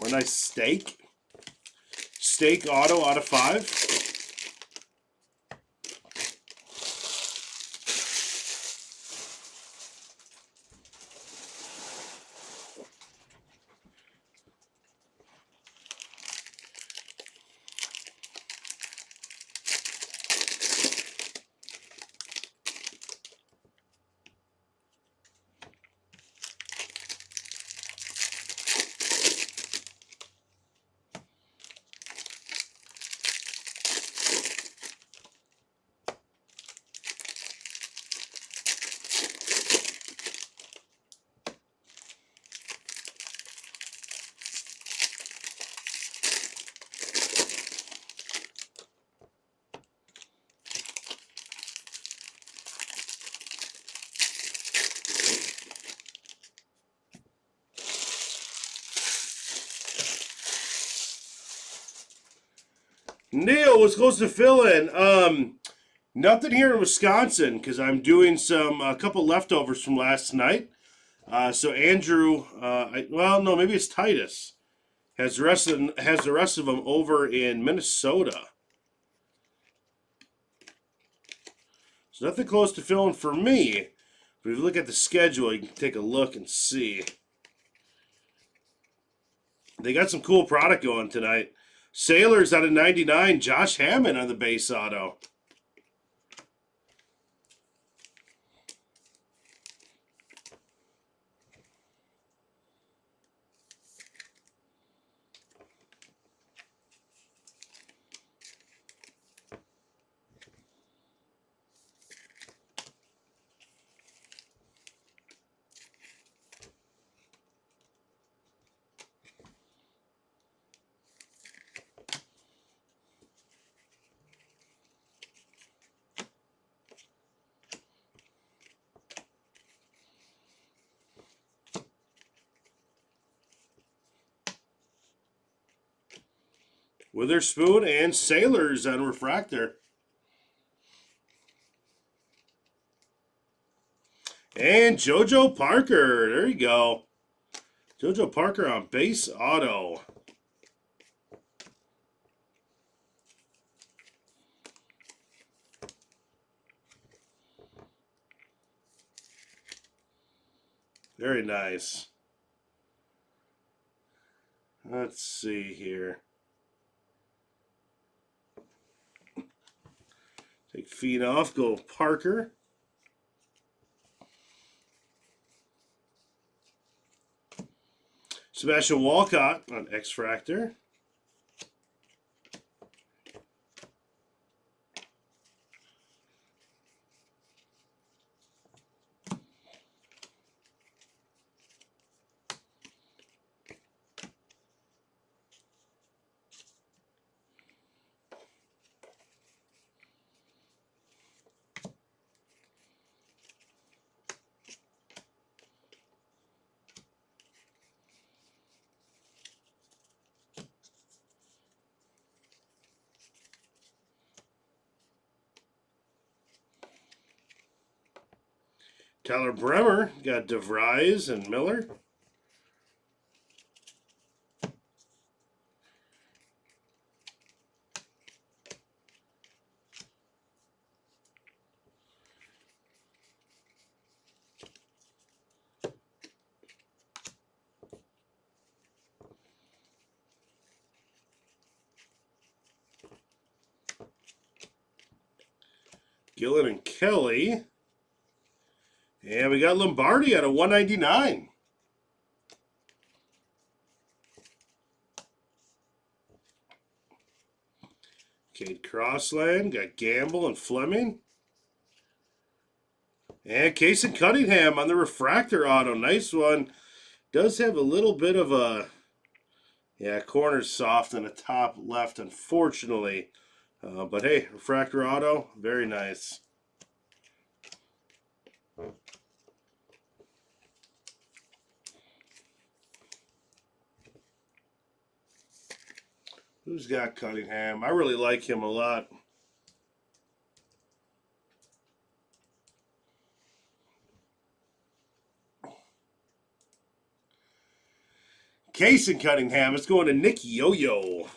Speaker 2: Or a nice steak. Steak auto out of 5. Neil was supposed to fill in. Nothing here in Wisconsin because I'm doing a couple leftovers from last night. So Andrew, no, maybe it's Titus has the rest of them over in Minnesota. So nothing close to filling for me. But if you look at the schedule, you can take a look and see. They got some cool product going tonight. Sailors out of 99, Josh Hammond on the base auto. Witherspoon and Sailors on Refractor. And JoJo Parker. There you go. JoJo Parker on base auto. Very nice. Let's see here. Take feet off, go Parker. Sebastian Walcott on X-Fractor. Tyler Bremer, got DeVries and Miller. Gillen and Kelly. And we got Lombardi at a 199. Cade Crossland, got Gamble and Fleming. And Case and Cunningham on the refractor auto. Nice one. Does have a little bit of a, corner's soft on the top left, unfortunately. But hey, refractor auto, very nice. Who's got Cunningham? I really like him a lot. Case and Cunningham. It's going to Nick Yo-Yo.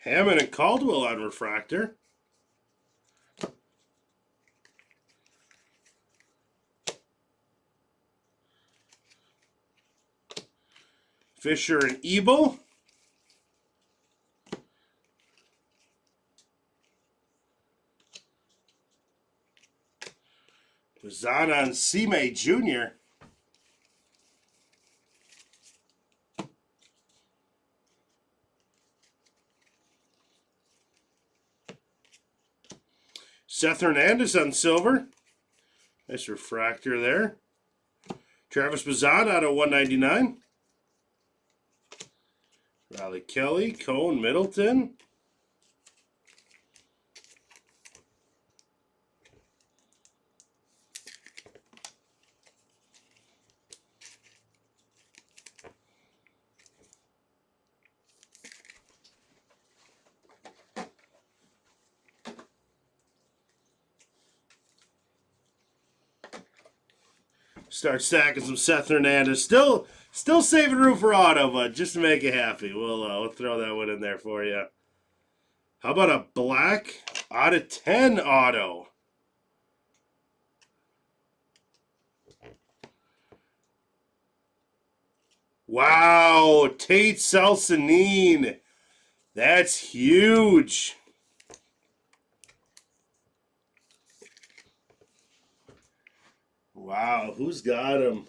Speaker 2: Hammond and Caldwell on refractor. Fisher and Ebel. Bazan on Sime Jr. Seth Hernandez on silver. Nice refractor there. Travis Bazan out of 199. Riley Kelly, Cone, Middleton. Start stacking some Seth Hernandez. Still saving room for auto, but just to make you happy, we'll throw that one in there for you. How about a black out of 10 auto? Wow, Tate Salsanine. That's huge. Wow, who's got him?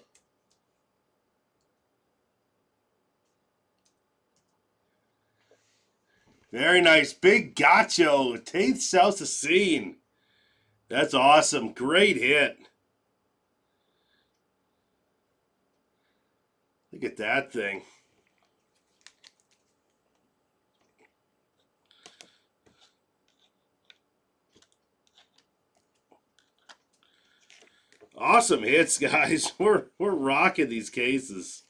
Speaker 2: Very nice. Big gacho. Tate Salsanine. That's awesome. Great hit. Look at that thing. Awesome hits, guys. We're rocking these cases.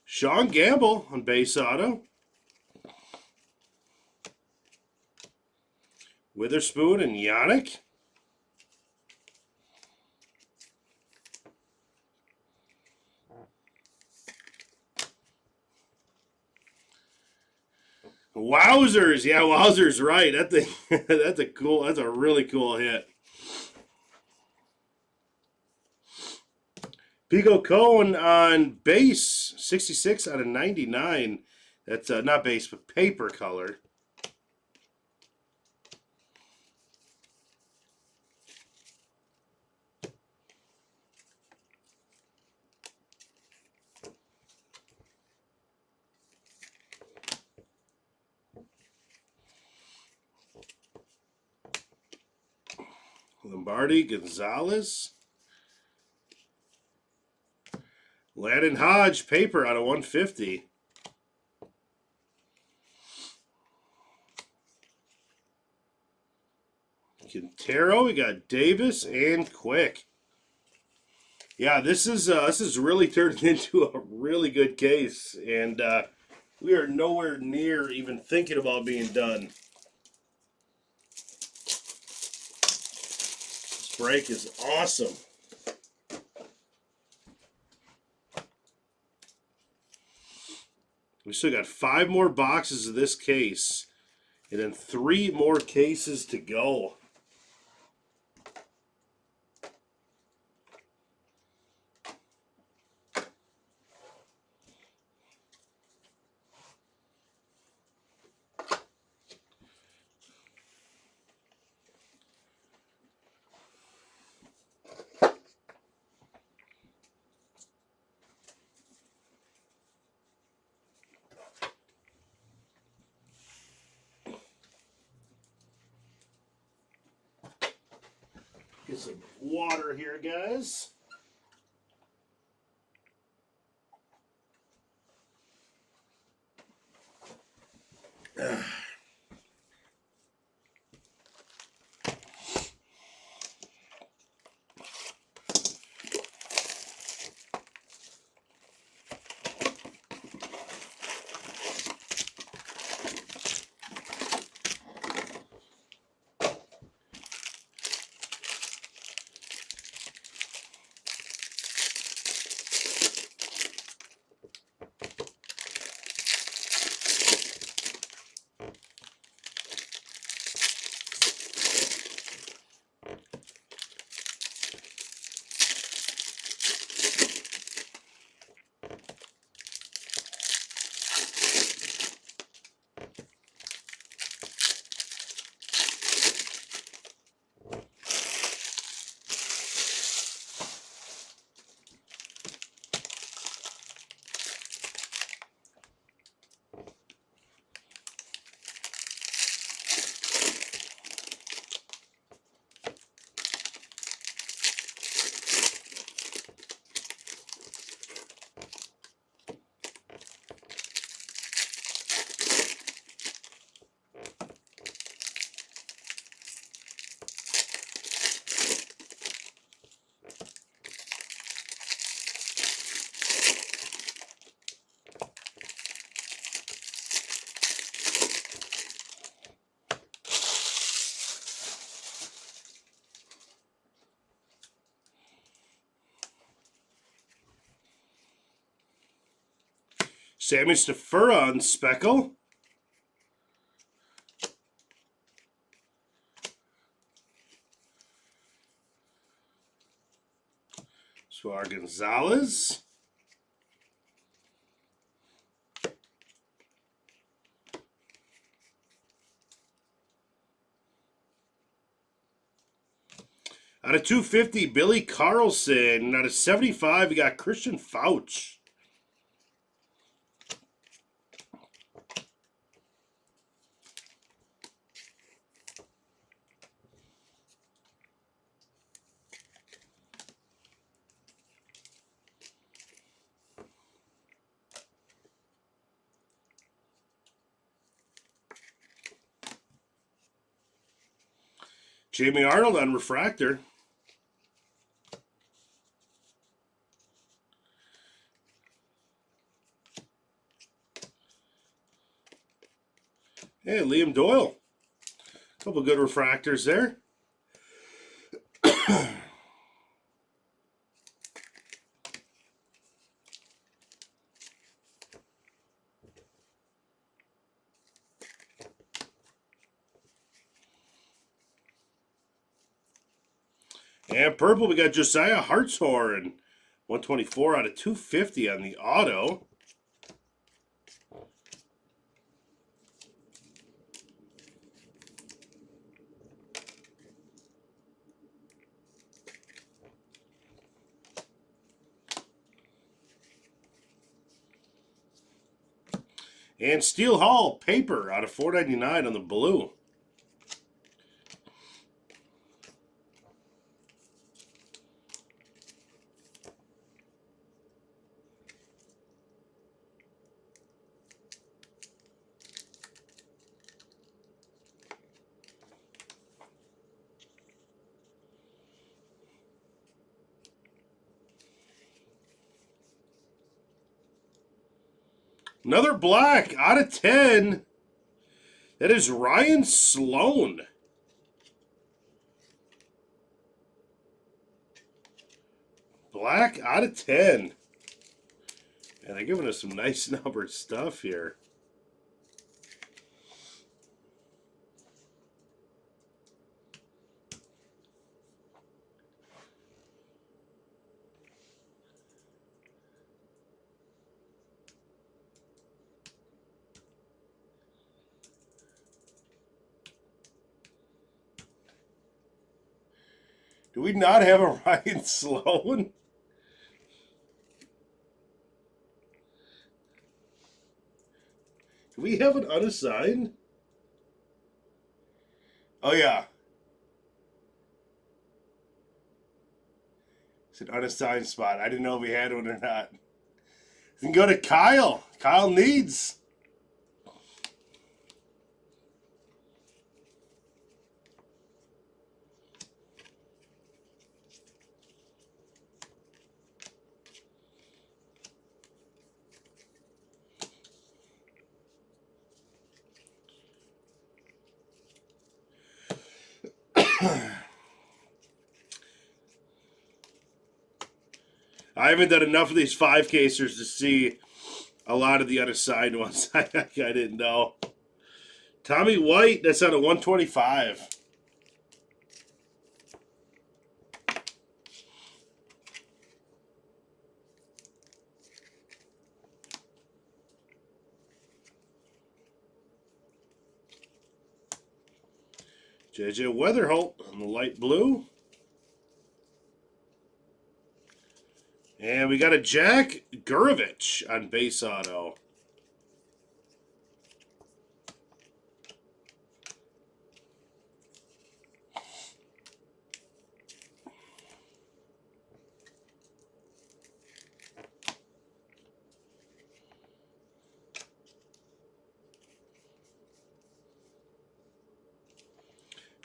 Speaker 2: Sean Gamble on base auto. Witherspoon and Yannick. Wowzers. Yeah, Wowzers right. That's a really cool hit. Pico Cohen on base, 66 out of 99. That's not base, but paper color. Lombardi, Gonzalez. Landon Hodge, paper out of 150. Quintero, we got Davis and Quick. Yeah, this is really turned into a really good case, and we are nowhere near even thinking about being done. This break is awesome. We still got 5 more boxes of this case, and then 3 more cases to go. Get some water here, guys. Sammy Stefura on Speckle. Suar Gonzalez. Out of 250, Billy Carlson. Out of 75, we got Christian Fauch. Jamie Arnold on Refractor. Hey, Liam Doyle. A couple good refractors there. And purple, we got Josiah Hartshorn. 124 out of 250 on the auto. And Steel Hall, paper out of 499 on the blue. Another black out of 10. That is Ryan Sloan. Black out of 10. And they're giving us some nice numbered stuff here. Do we not have a Ryan Sloan? Do we have an unassigned? Oh, yeah. It's an unassigned spot. I didn't know if we had one or not. We can go to Kyle. Kyle Needs. I haven't done enough of these 5-casers to see a lot of the unassigned ones. I didn't know. Tommy White, that's out of 125. JJ Weatherholt on the light blue. And we got a Jack Gurovich on base auto.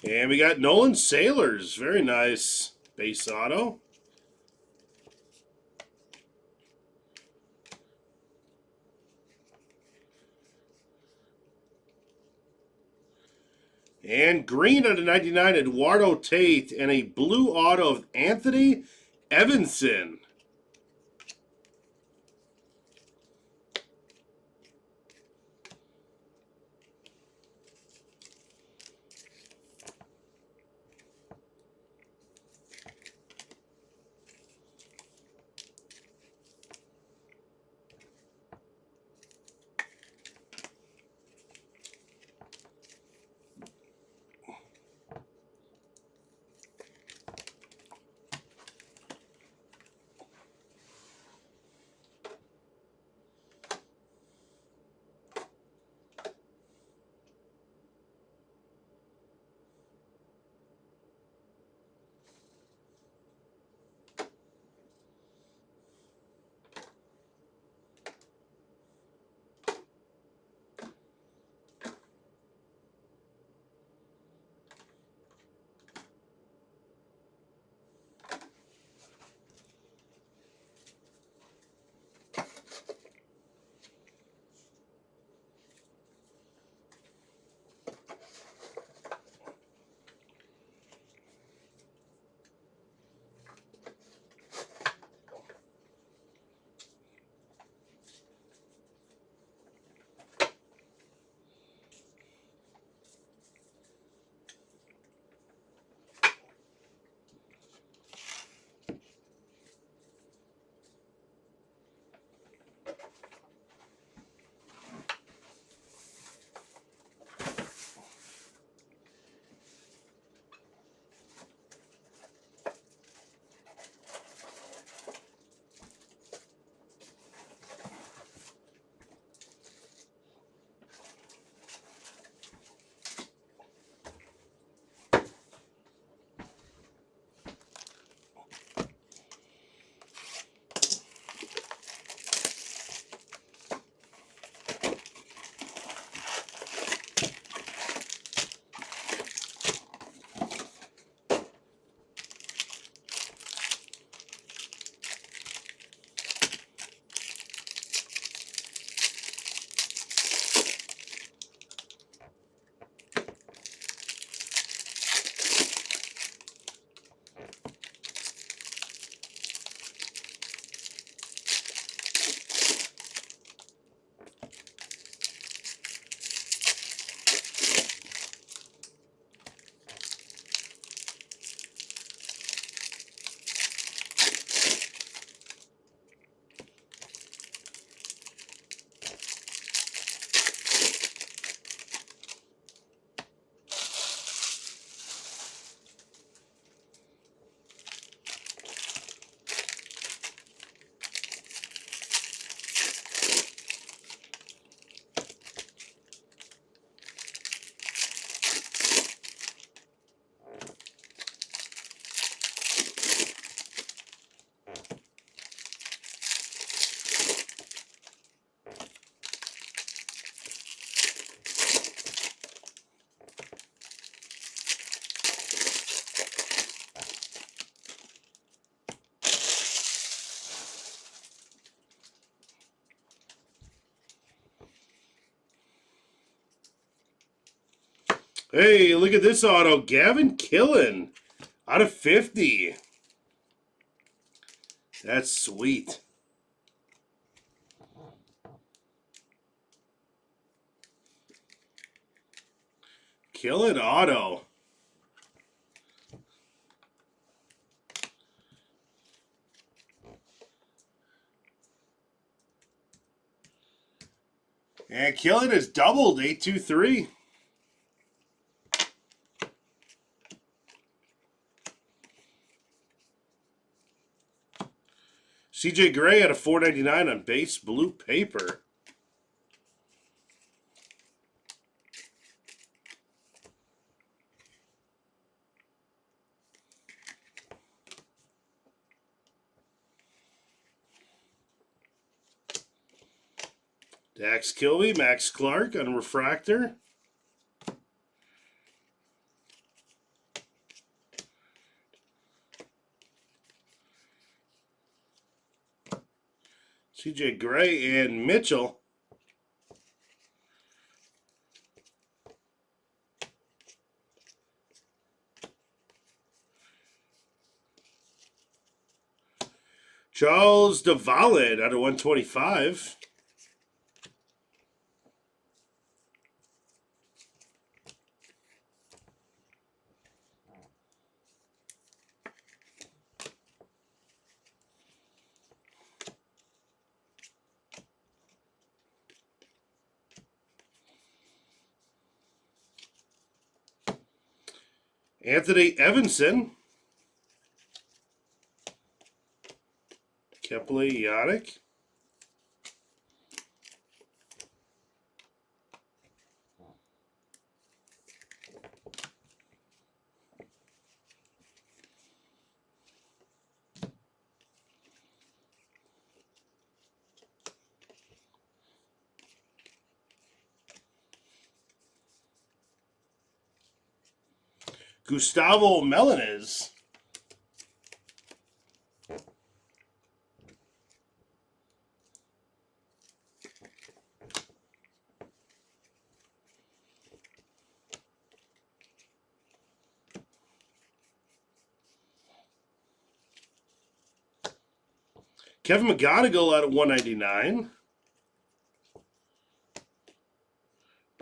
Speaker 2: And we got Nolan Sailors. Very nice base auto. And green out of 99, Eduardo Tate. And a blue auto of Anthony Evanson. Hey, look at this auto. Gavin Killen out of 50. That's sweet. Killen auto. And Killen has doubled 823. CJ Gray at a 499 on base blue paper. Dax Kilby, Max Clark on refractor. CJ Gray and Mitchell. Charles DeValid out of 125. Anthony Evanson. Kepley Yannick. Gustavo Melanez. Kevin McGonigal out of 199.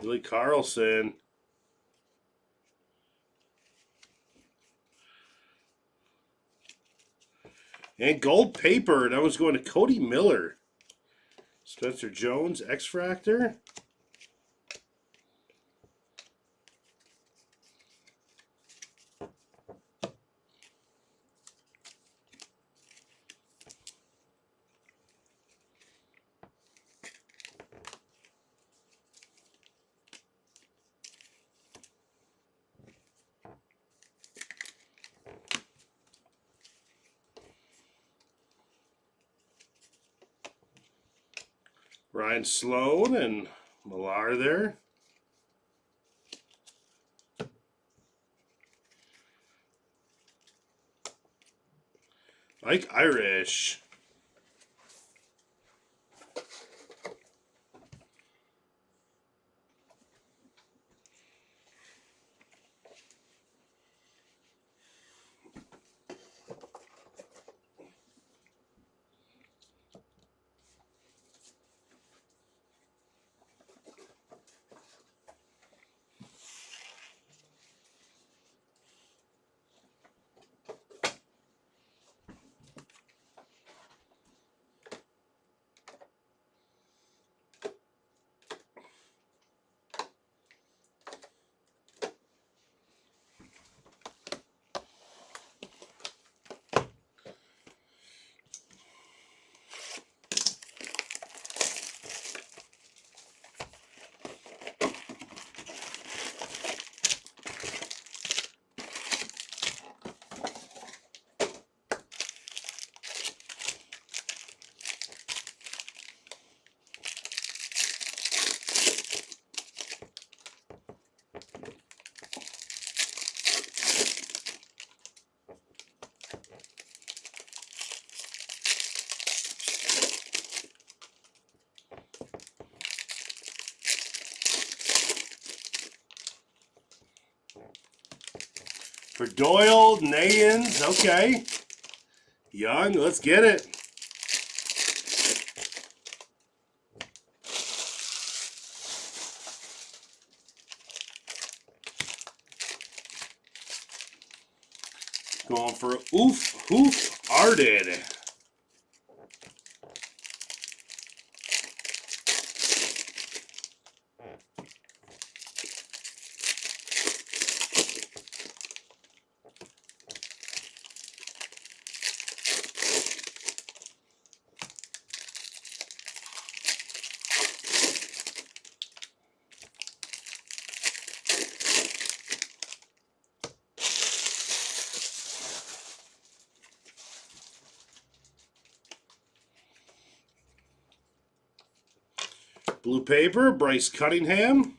Speaker 2: Billy Carlson. And gold paper. That was going to Cody Miller. Spencer Jones, X-Fractor. Ryan Sloan and Millar there. Mike Irish. For Doyle, Nayans, okay. Young, let's get it. Going for Hoof Arted. Blue paper, Bryce Cunningham.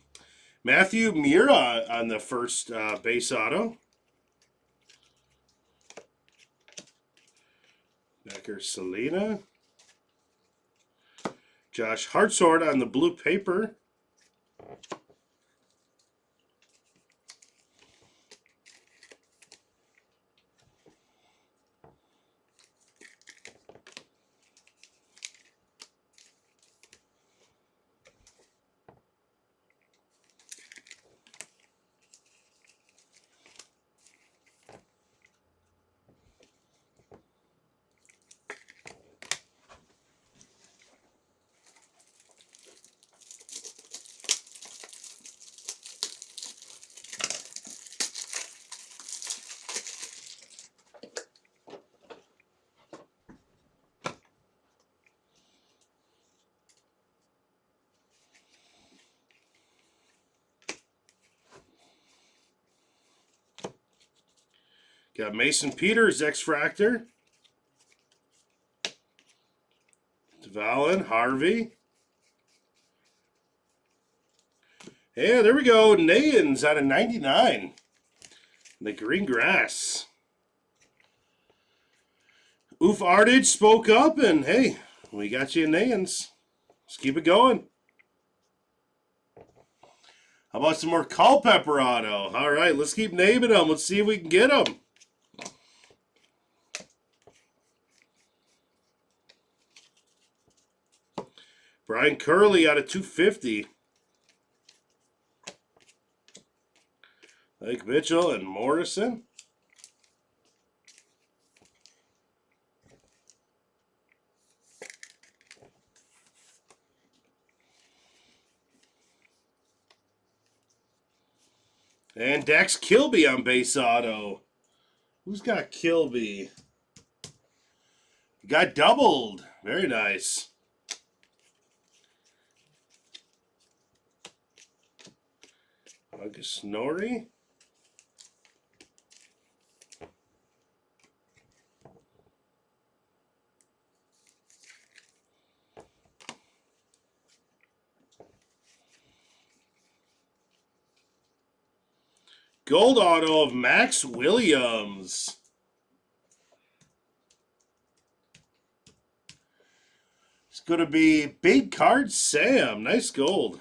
Speaker 2: Matthew Mura on the first base auto. Becker Selena. Josh Hartshorn on the blue paper. Got Mason Peters, X-Fractor. Dvalin, Harvey. Yeah, there we go. Nayans out of 99. The green grass. Oof Artage spoke up, and hey, we got you in Nayans. Let's keep it going. How about some more Culpepper auto? All right, let's keep naming them. Let's see if we can get them. Brian Curley out of 250. Lake Mitchell and Morrison. And Dax Kilby on base auto. Who's got Kilby? Got doubled. Very nice. August Norrie. Gold auto of Max Williams. It's going to be Big Card Sam. Nice gold.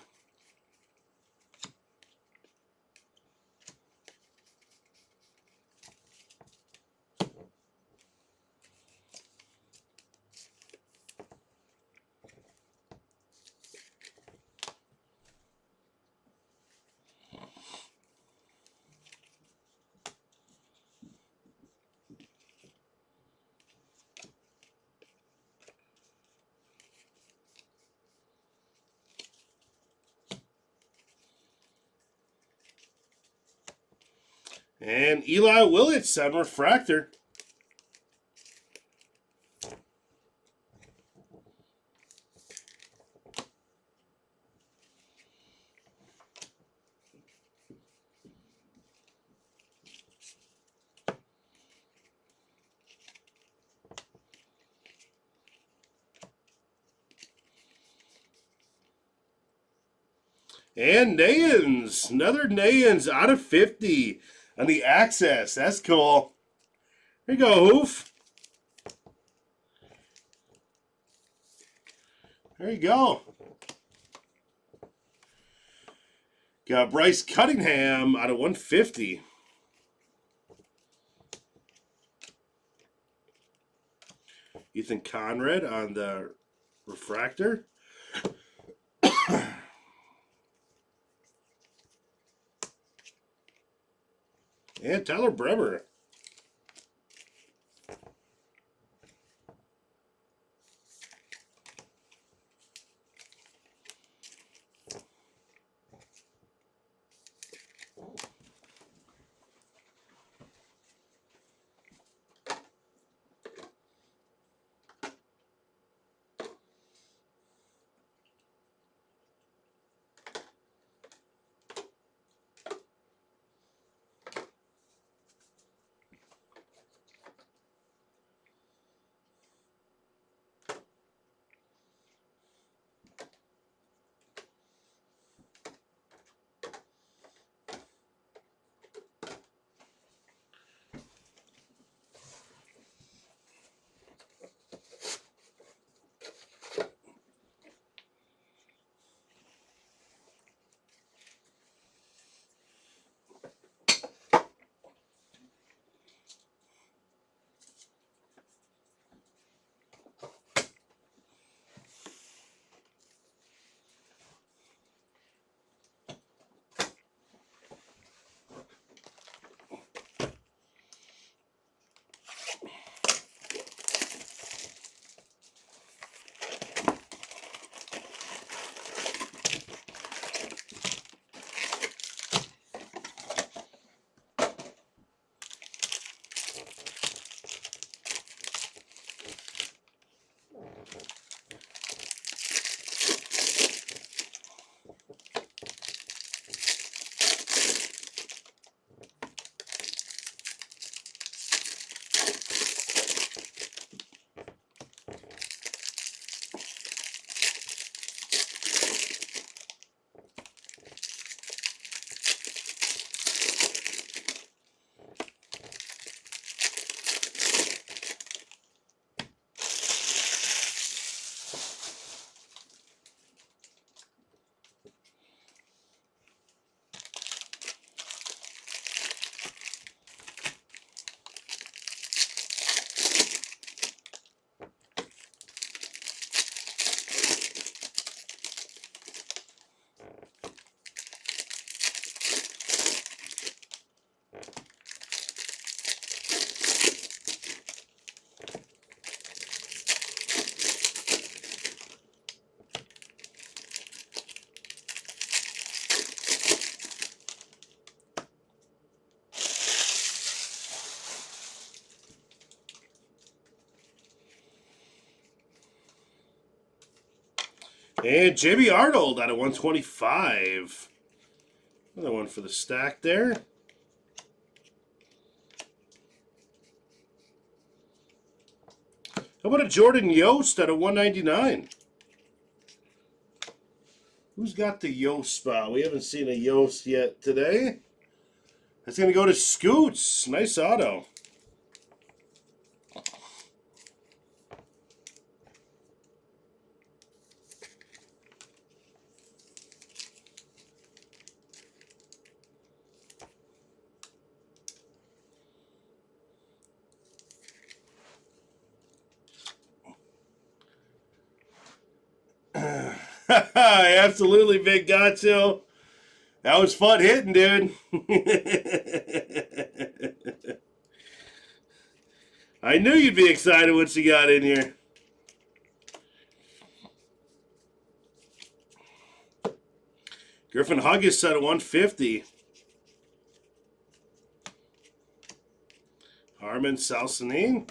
Speaker 2: And Eli Willits on refractor. And Nayans, another Nayans out of 50 on the Access. That's cool. Here you go, Hoof. There you go. Got Bryce Cunningham out of 150. Ethan Conrad on the refractor. And Tyler Bremer. And Jamie Arnold out of 125. Another one for the stack there. How about a Jordan Yost out of 199? Who's got the Yost spot? We haven't seen a Yost yet today. That's going to go to Scoots. Nice auto. Absolutely, Big Gacho. That was fun hitting, dude. I knew you'd be excited once you got in here. Griffin Huggis at 150. Harmon Salsanin.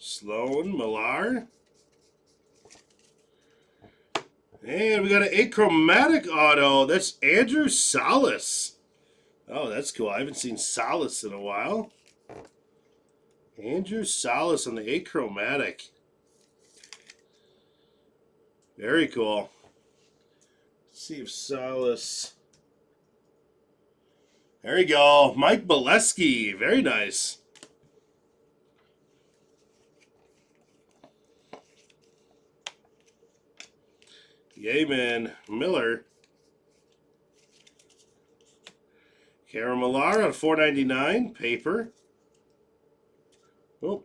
Speaker 2: Sloan Millar. And we got an achromatic auto. That's Andrew Salas. Oh, that's cool. I haven't seen Salas in a while. Andrew Salas on the achromatic. Very cool. Let's see if Salas There you go. Mike Bolesky. Very nice. Yeaman Miller. Karen Millar on $4.99. Paper. Oh.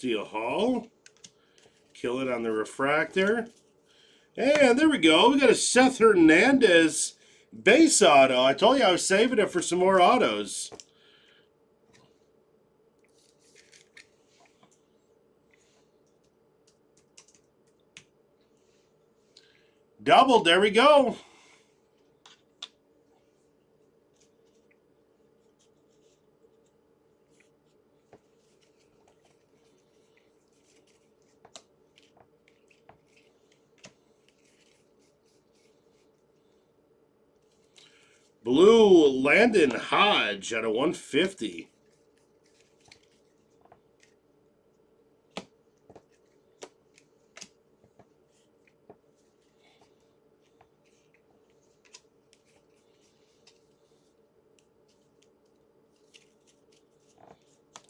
Speaker 2: Steel Hall. Kill it on the refractor. And there we go. We got a Seth Hernandez base auto. I told you I was saving it for some more autos. Doubled. There we go. Blue Landon Hodge at a 150.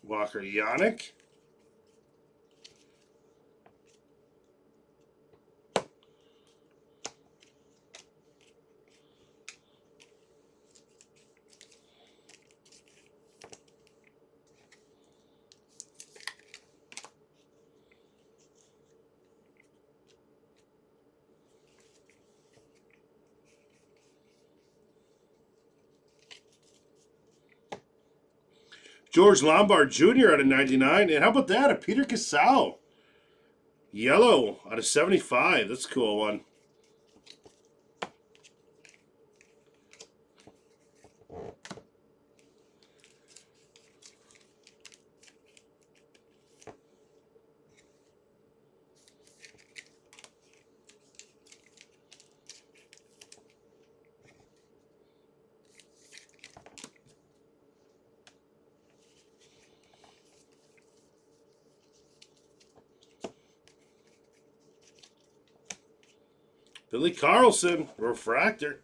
Speaker 2: Walker Yannick. George Lombard Jr. out of 99. And how about that? A Peter Casal. Yellow out of 75. That's a cool one. Billy Carlson, refractor.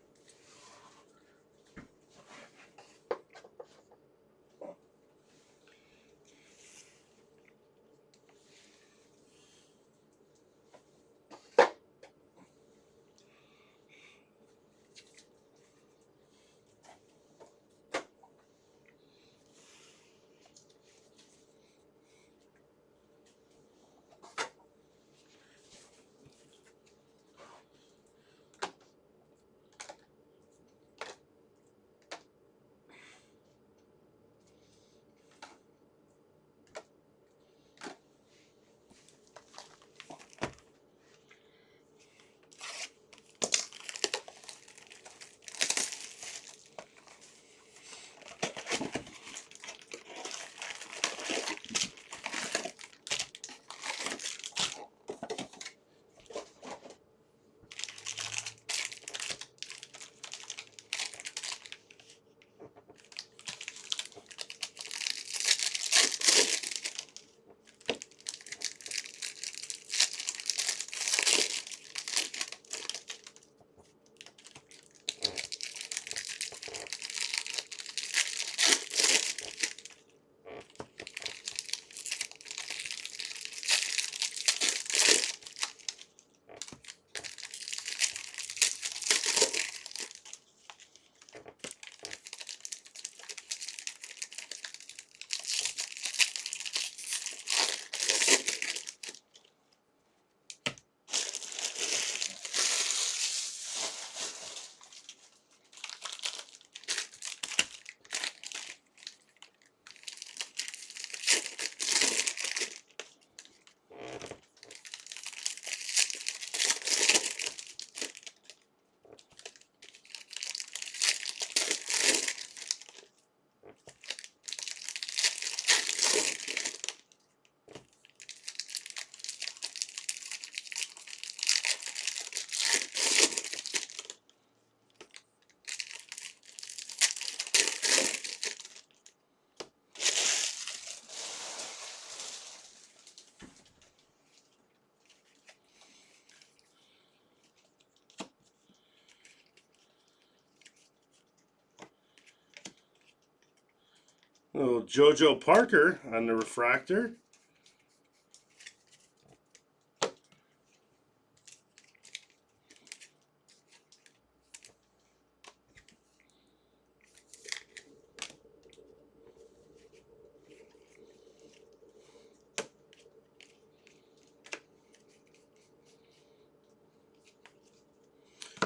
Speaker 2: little JoJo Parker on the refractor.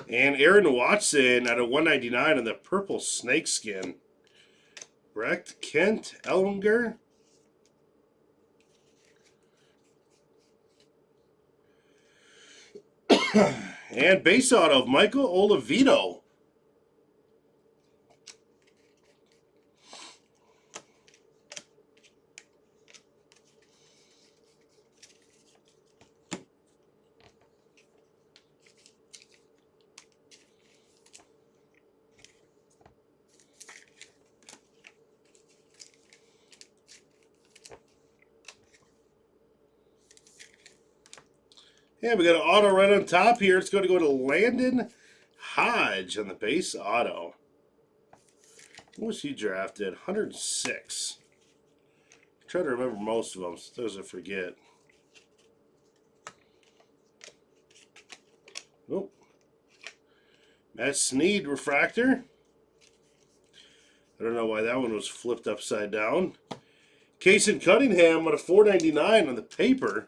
Speaker 2: And Aaron Watson out of 199 on the purple snakeskin. Brecht, Kent, Ellinger. And base auto of Michael Olivito. And we got an auto right on top here. It's going to go to Landon Hodge on the base auto. What was he drafted? 106. I'm trying to remember most of them, so those I forget. Oh. Matt Snead refractor. I don't know why that one was flipped upside down. Kason Cunningham with a 499 on the paper.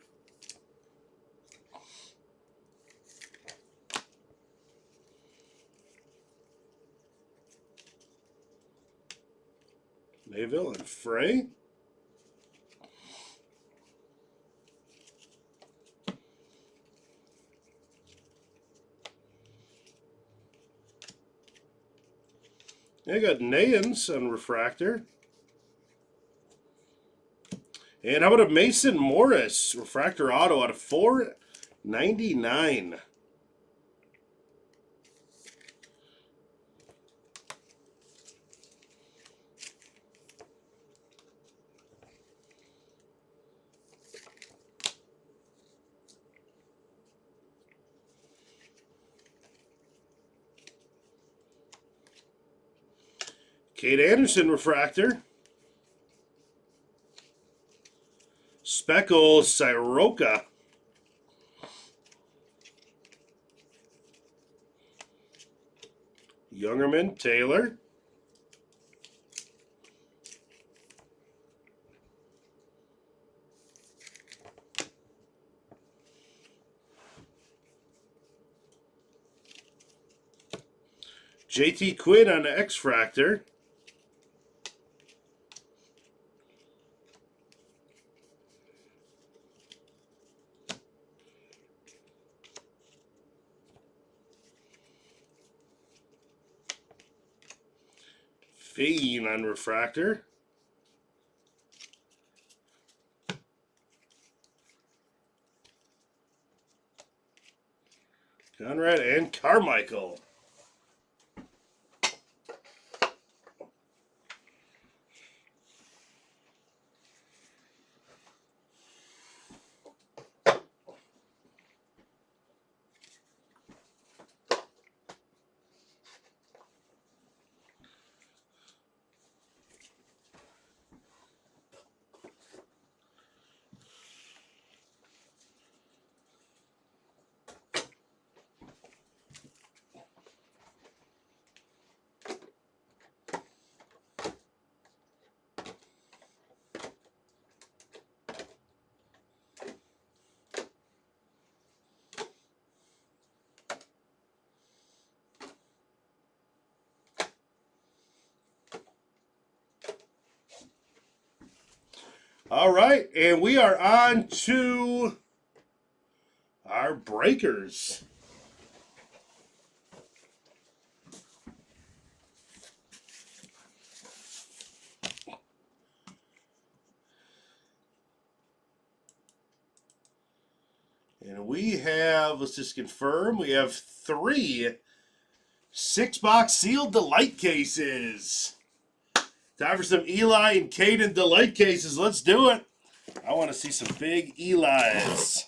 Speaker 2: Mayville and Frey. I got Nayans on refractor. And how about a Mason Morris refractor auto out of 499? Kate Anderson refractor. Speckle Siroka. Youngerman Taylor. JT Quinn on the X-Fractor. Fane on refractor. Conrad and Carmichael. All right, and we are on to our breakers. And we have, let's just confirm, we have 3 6-box sealed delight cases. Time for some Eli and Caden delight cases. Let's do it. I want to see some big Elis.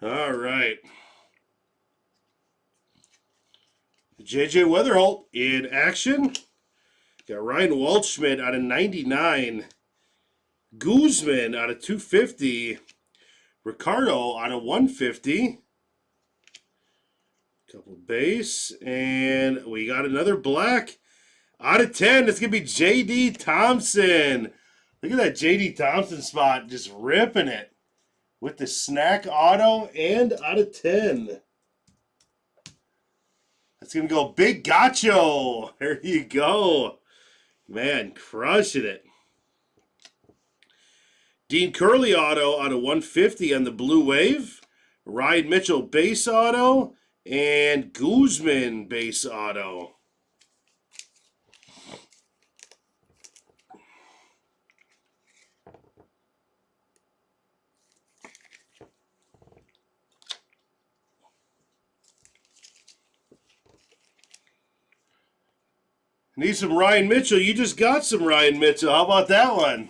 Speaker 2: All right. JJ Weatherholt in action. Got Ryan Waldschmidt out of 99. Guzman out of 250. Ricardo out of 150. Couple base. And we got another black out of 10. It's going to be J.D. Thompson. Look at that J.D. Thompson spot. Just ripping it. With the snack auto and out of 10. That's going to go Big Gacho. There you go. Man, crushing it. Dean Curley auto out of 150 on the Blue Wave. Ryan Mitchell base auto. And Guzman base auto. Need some Ryan Mitchell. You just got some Ryan Mitchell. How about that one?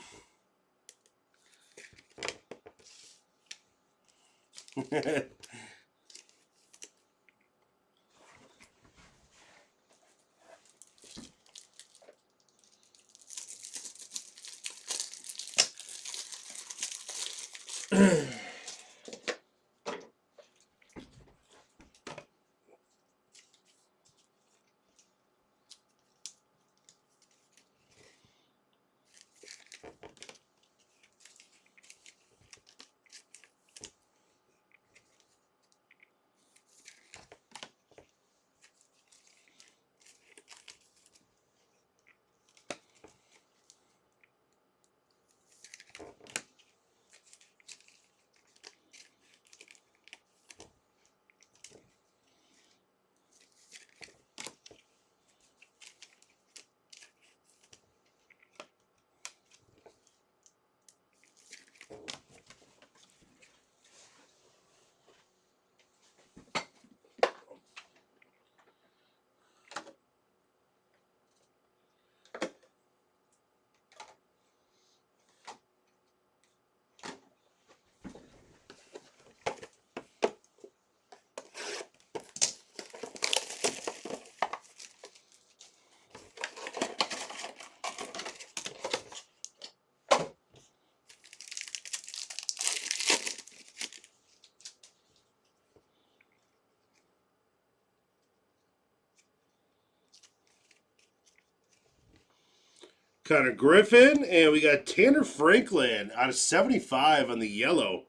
Speaker 2: Connor Griffin, and we got Tanner Franklin out of 75 on the yellow.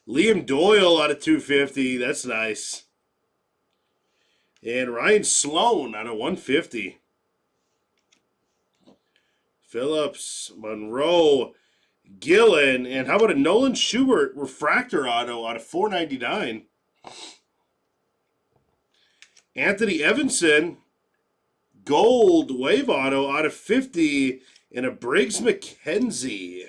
Speaker 2: Liam Doyle out of 250. That's nice. And Ryan Sloan out of 150. Phillips, Monroe, Gillen, and how about a Nolan Schubert refractor auto out of 499. Anthony Evanson, gold wave auto out of 50, and a Briggs McKenzie.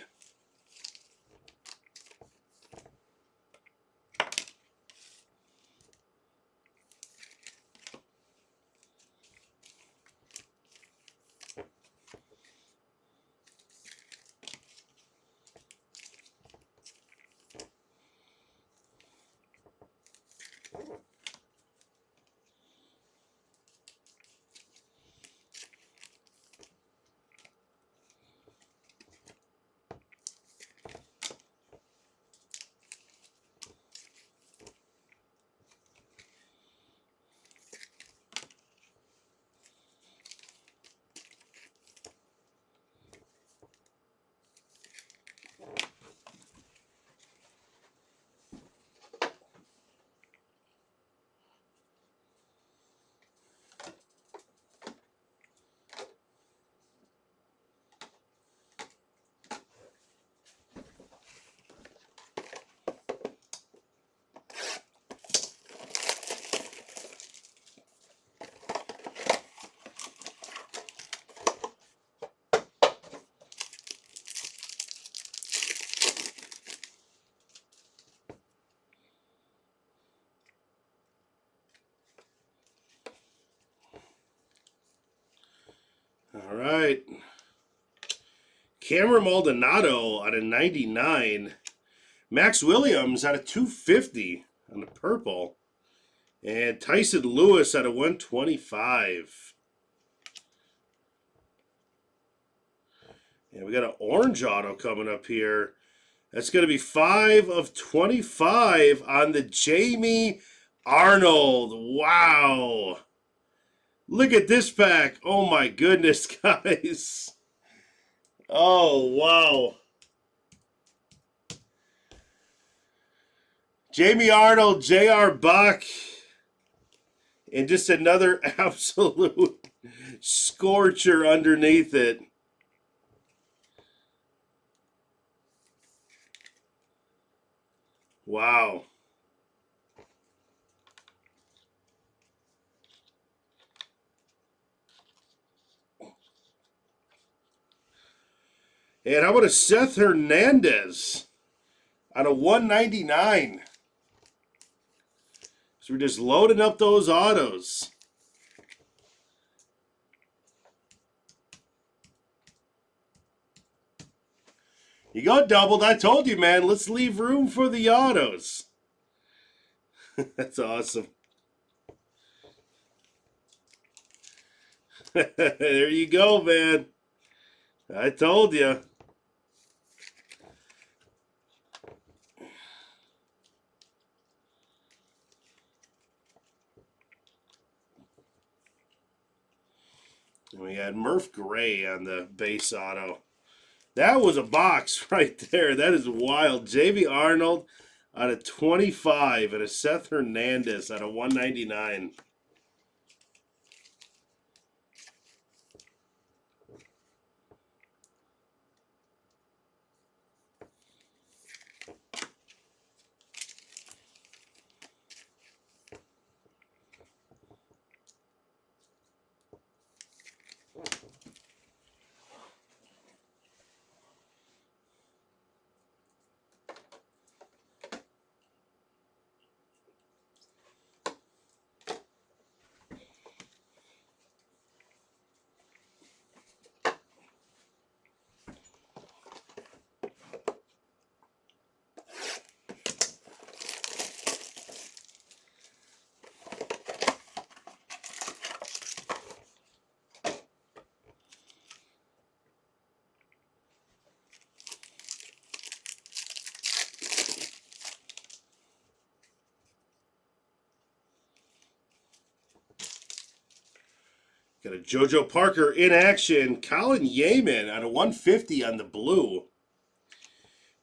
Speaker 2: All right. Cameron Maldonado out of 99. Max Williams out of 250 on the purple. And Tyson Lewis out of 125. And we got an orange auto coming up here. That's going to be 5 of 25 on the Jamie Arnold. Wow. Look at this pack. Oh my goodness, guys. Oh, wow. Jamie Arnold, J.R. Buck, and just another absolute scorcher underneath it. Wow. And how about a Seth Hernandez on a 199? So we're just loading up those autos. You go doubled. I told you, man. Let's leave room for the autos. That's awesome. There you go, man. I told you. And we had Murph Gray on the base auto. That was a box right there. That is wild. J.V. Arnold out of 25 and a Seth Hernandez out of 199. Got a JoJo Parker in action. Colin Yeaman out of 150 on the blue.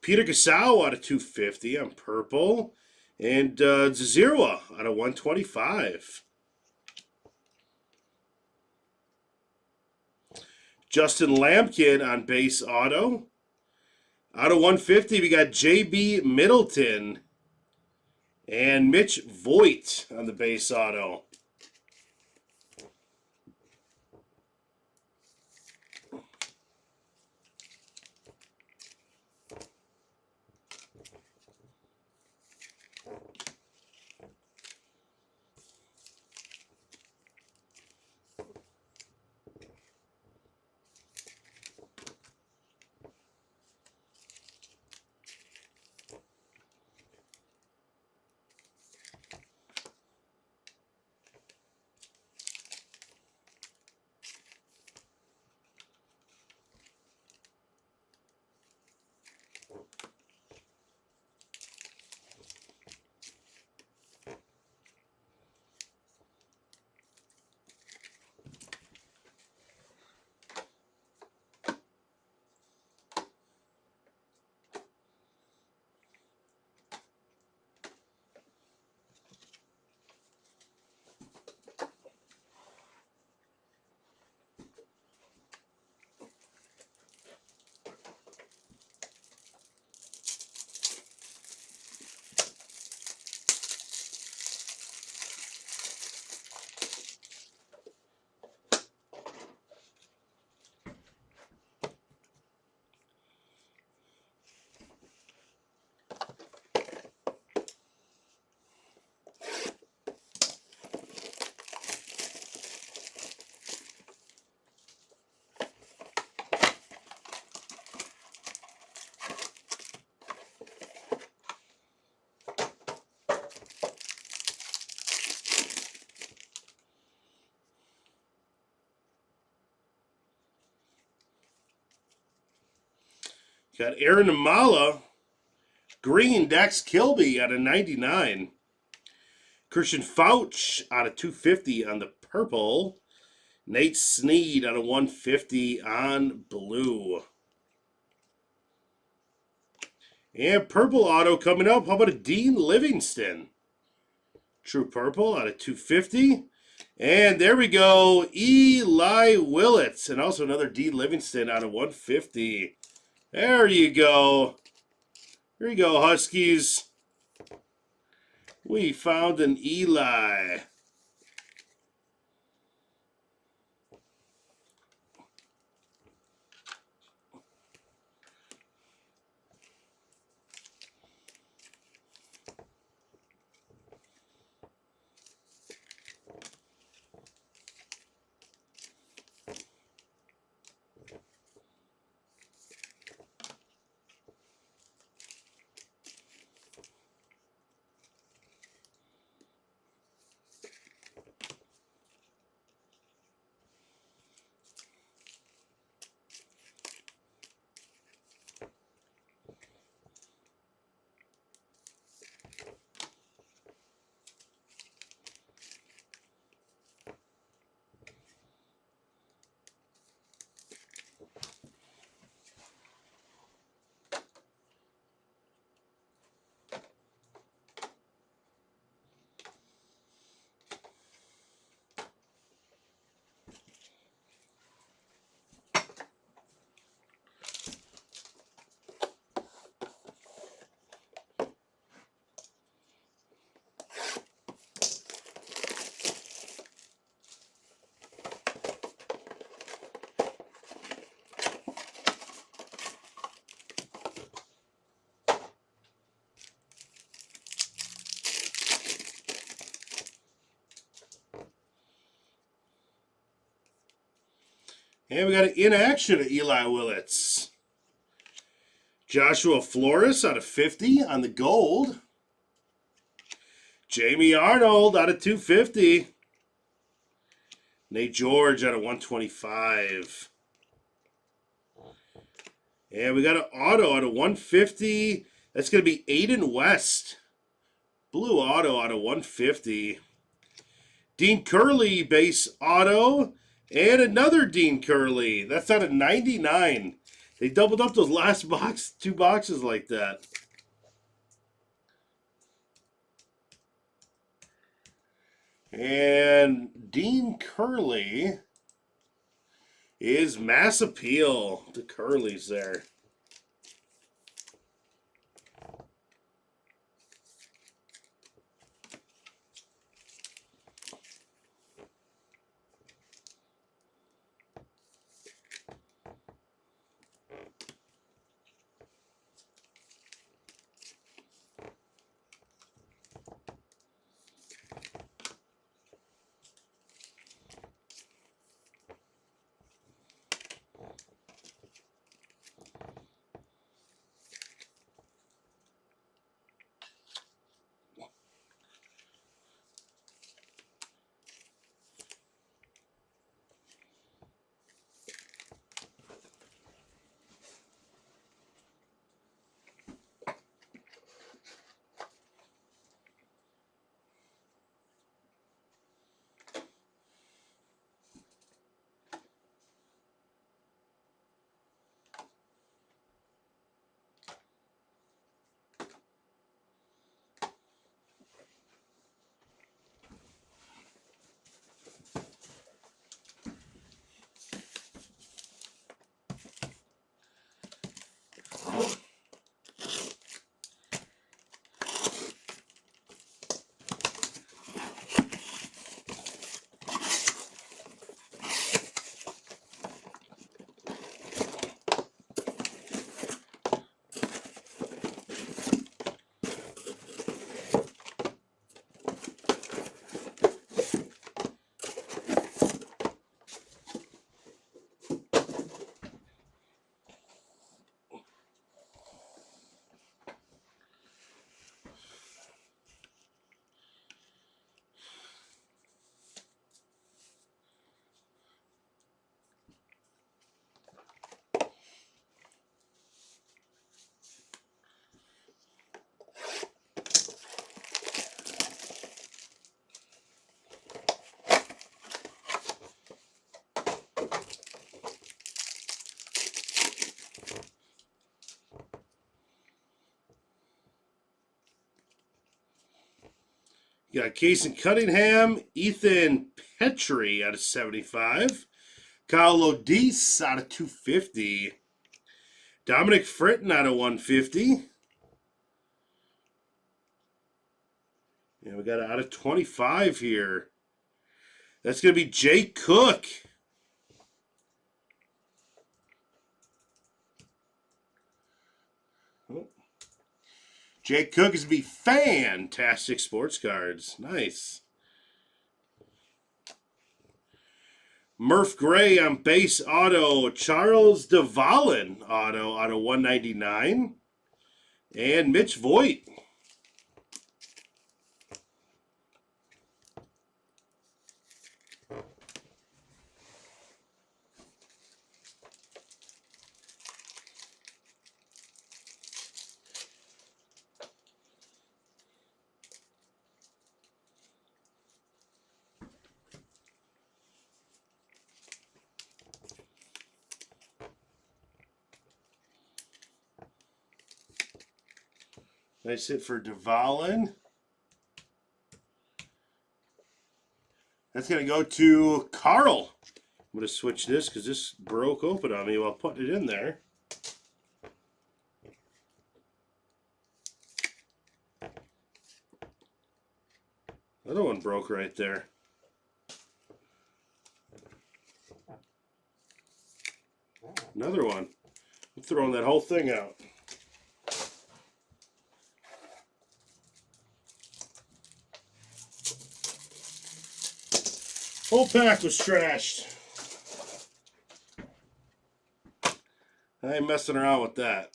Speaker 2: Peter Gasau out of 250 on purple. And Zazirwa out of 125. Justin Lampkin on base auto. Out of 150, we got J.B. Middleton and Mitch Voigt on the base auto. Got Aaron Amala. Green, Dax Kilby out of 99. Christian Fauch out of 250 on the purple. Nate Snead out of 150 on blue. And purple auto coming up. How about a Dean Livingston? True purple out of 250. And there we go. Eli Willits. And also another Dean Livingston out of 150. There you go. There you go, Huskies. We found an Eli. And we got an in action of Eli Willits. Joshua Flores out of 50 on the gold. Jamie Arnold out of 250. Nate George out of 125. And we got an auto out of 150. That's going to be Aiden West. Blue auto out of 150. Dean Curley base auto. And another Dean Curley. That's out of 99. They doubled up those last two boxes like that. And Dean Curley is mass appeal. The Curleys there. You got Casey Cunningham, Ethan Petrie out of 75. Kyle Lodise out of 250. Dominic Fritton out of 150. And we got out of 25 here. That's going to be Jay Cook. Jay Cook is going to be fantastic sports cards. Nice. Murph Gray on base auto. Charles DeValin auto out of 199. And Mitch Voigt. Nice hit for DeValin. That's going to go to Carl. I'm going to switch this because this broke open on me while putting it in there. Another one broke right there. Another one. I'm throwing that whole thing out. Whole pack was trashed. I ain't messing around with that.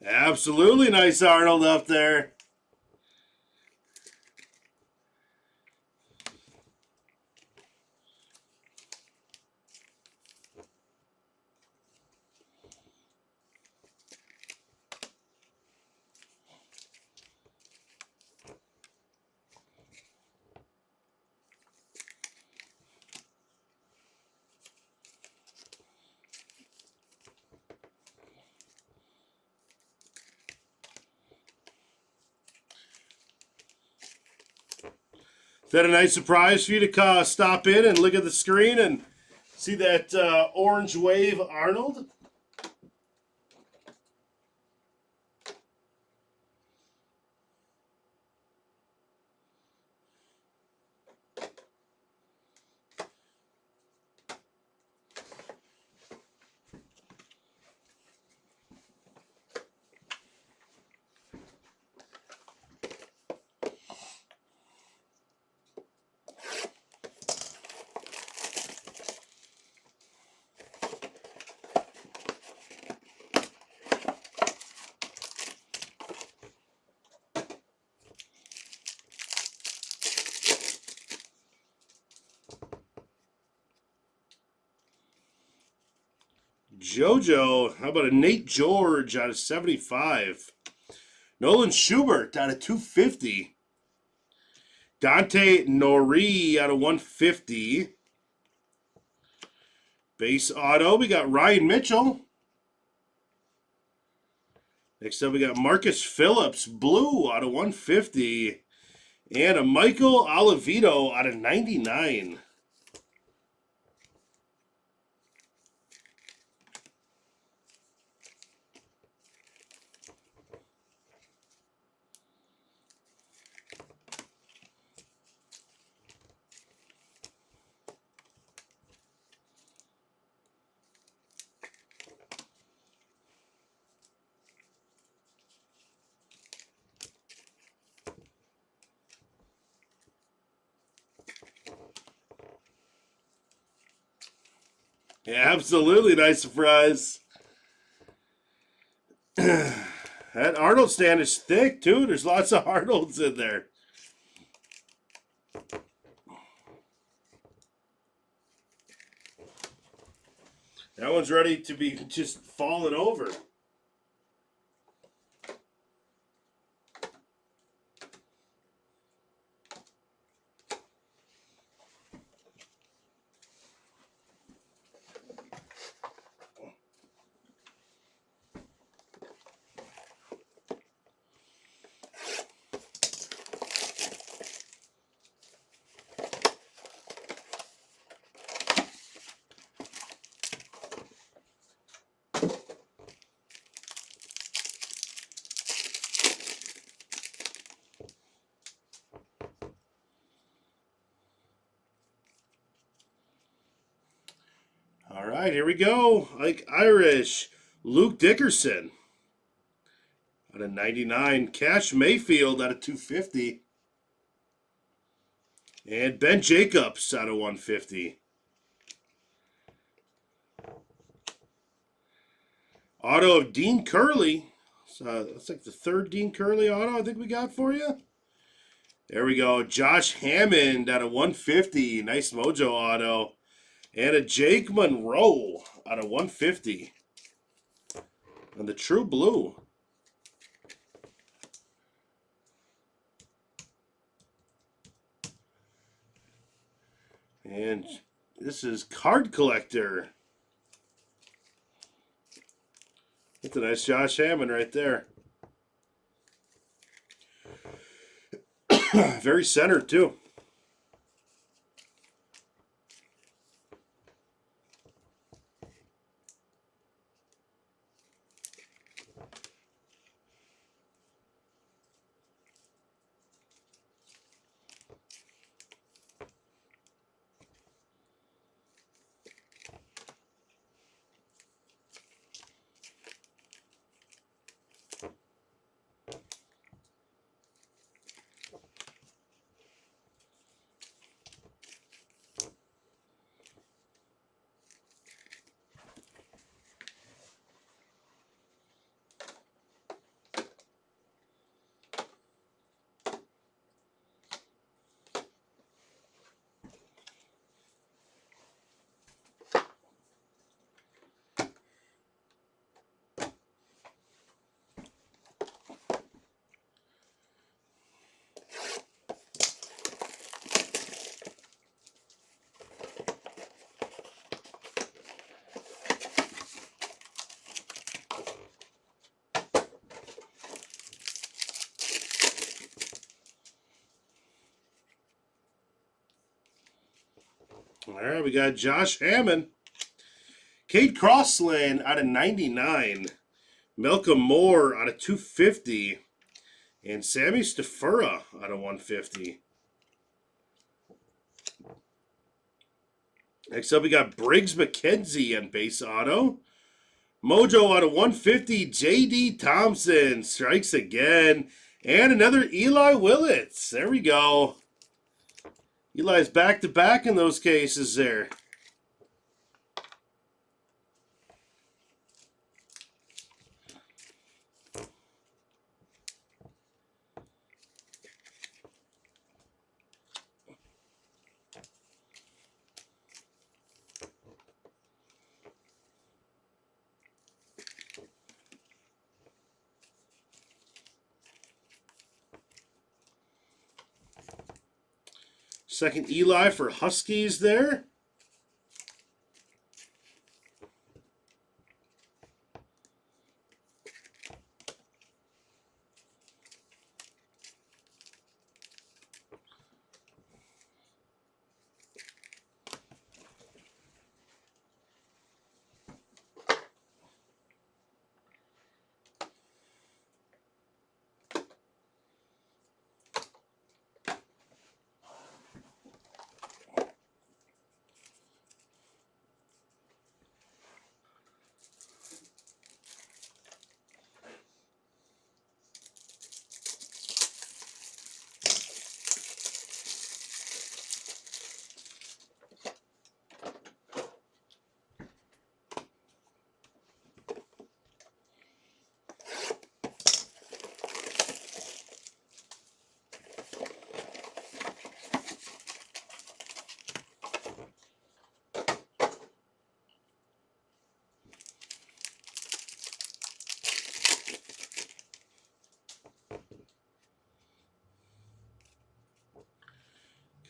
Speaker 2: Absolutely nice Arnold up there. Is that a nice surprise for you to stop in and look at the screen and see that orange wave Arnold? JoJo, how about a Nate George out of 75? Nolan Schubert out of 250. Dante Nori out of 150. Base auto, we got Ryan Mitchell. Next up, we got Marcus Phillips, blue out of 150. And a Michael Oliveto out of 99. Yeah, absolutely nice surprise. That Arnold stand is thick, too. There's lots of Arnolds in there. That one's ready to be just falling over. right, here we go. Like Irish, Luke Dickerson out of 99. Cash Mayfield out of 250. And Ben Jacobs out of 150. Auto of Dean Curley. So that's like the third Dean Curley auto I think we got for you. There we go. Josh Hammond out of 150. Nice Mojo auto. And a Jake Monroe out of 150. And the True Blue. And this is Card Collector. That's a nice Josh Hammond right there. Very centered, too. All right, we got Josh Hammond. Kate Crossland out of 99. Malcolm Moore out of 250. And Sammy Stafura out of 150. Next up, we got Briggs McKenzie on base auto. Mojo out of 150. J.D. Thompson strikes again. And another Eli Willits. There we go. Eli's back-to-back in those cases there. Second Eli for Huskies there.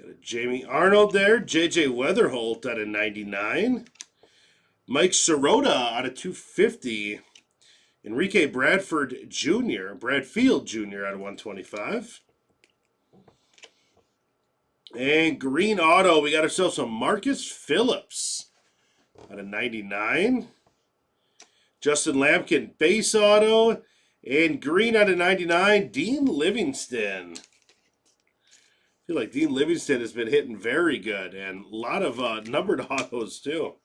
Speaker 2: Got a Jamie Arnold there. J.J. Weatherholt out of 99. Mike Sirota out of 250. Enrique Bradfield Jr. out of 125. And green auto, we got ourselves some Marcus Phillips out of 99. Justin Lampkin base auto. And green out of 99, Dean Livingston. I feel like Dean Livingston has been hitting very good. And a lot of numbered autos, too.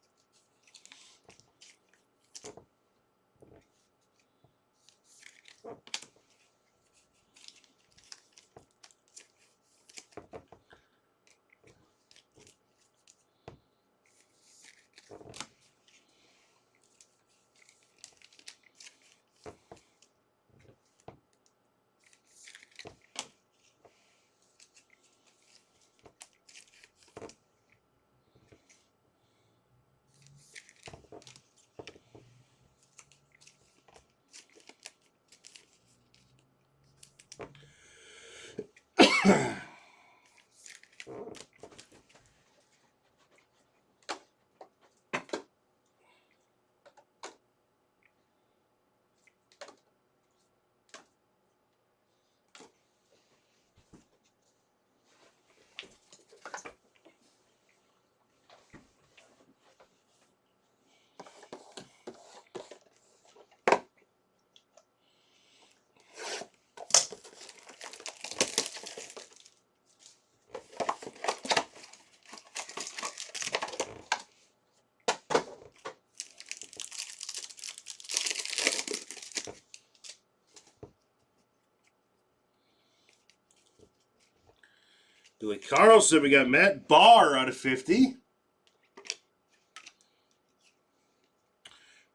Speaker 2: Billy Carlson, we got Matt Barr out of 50.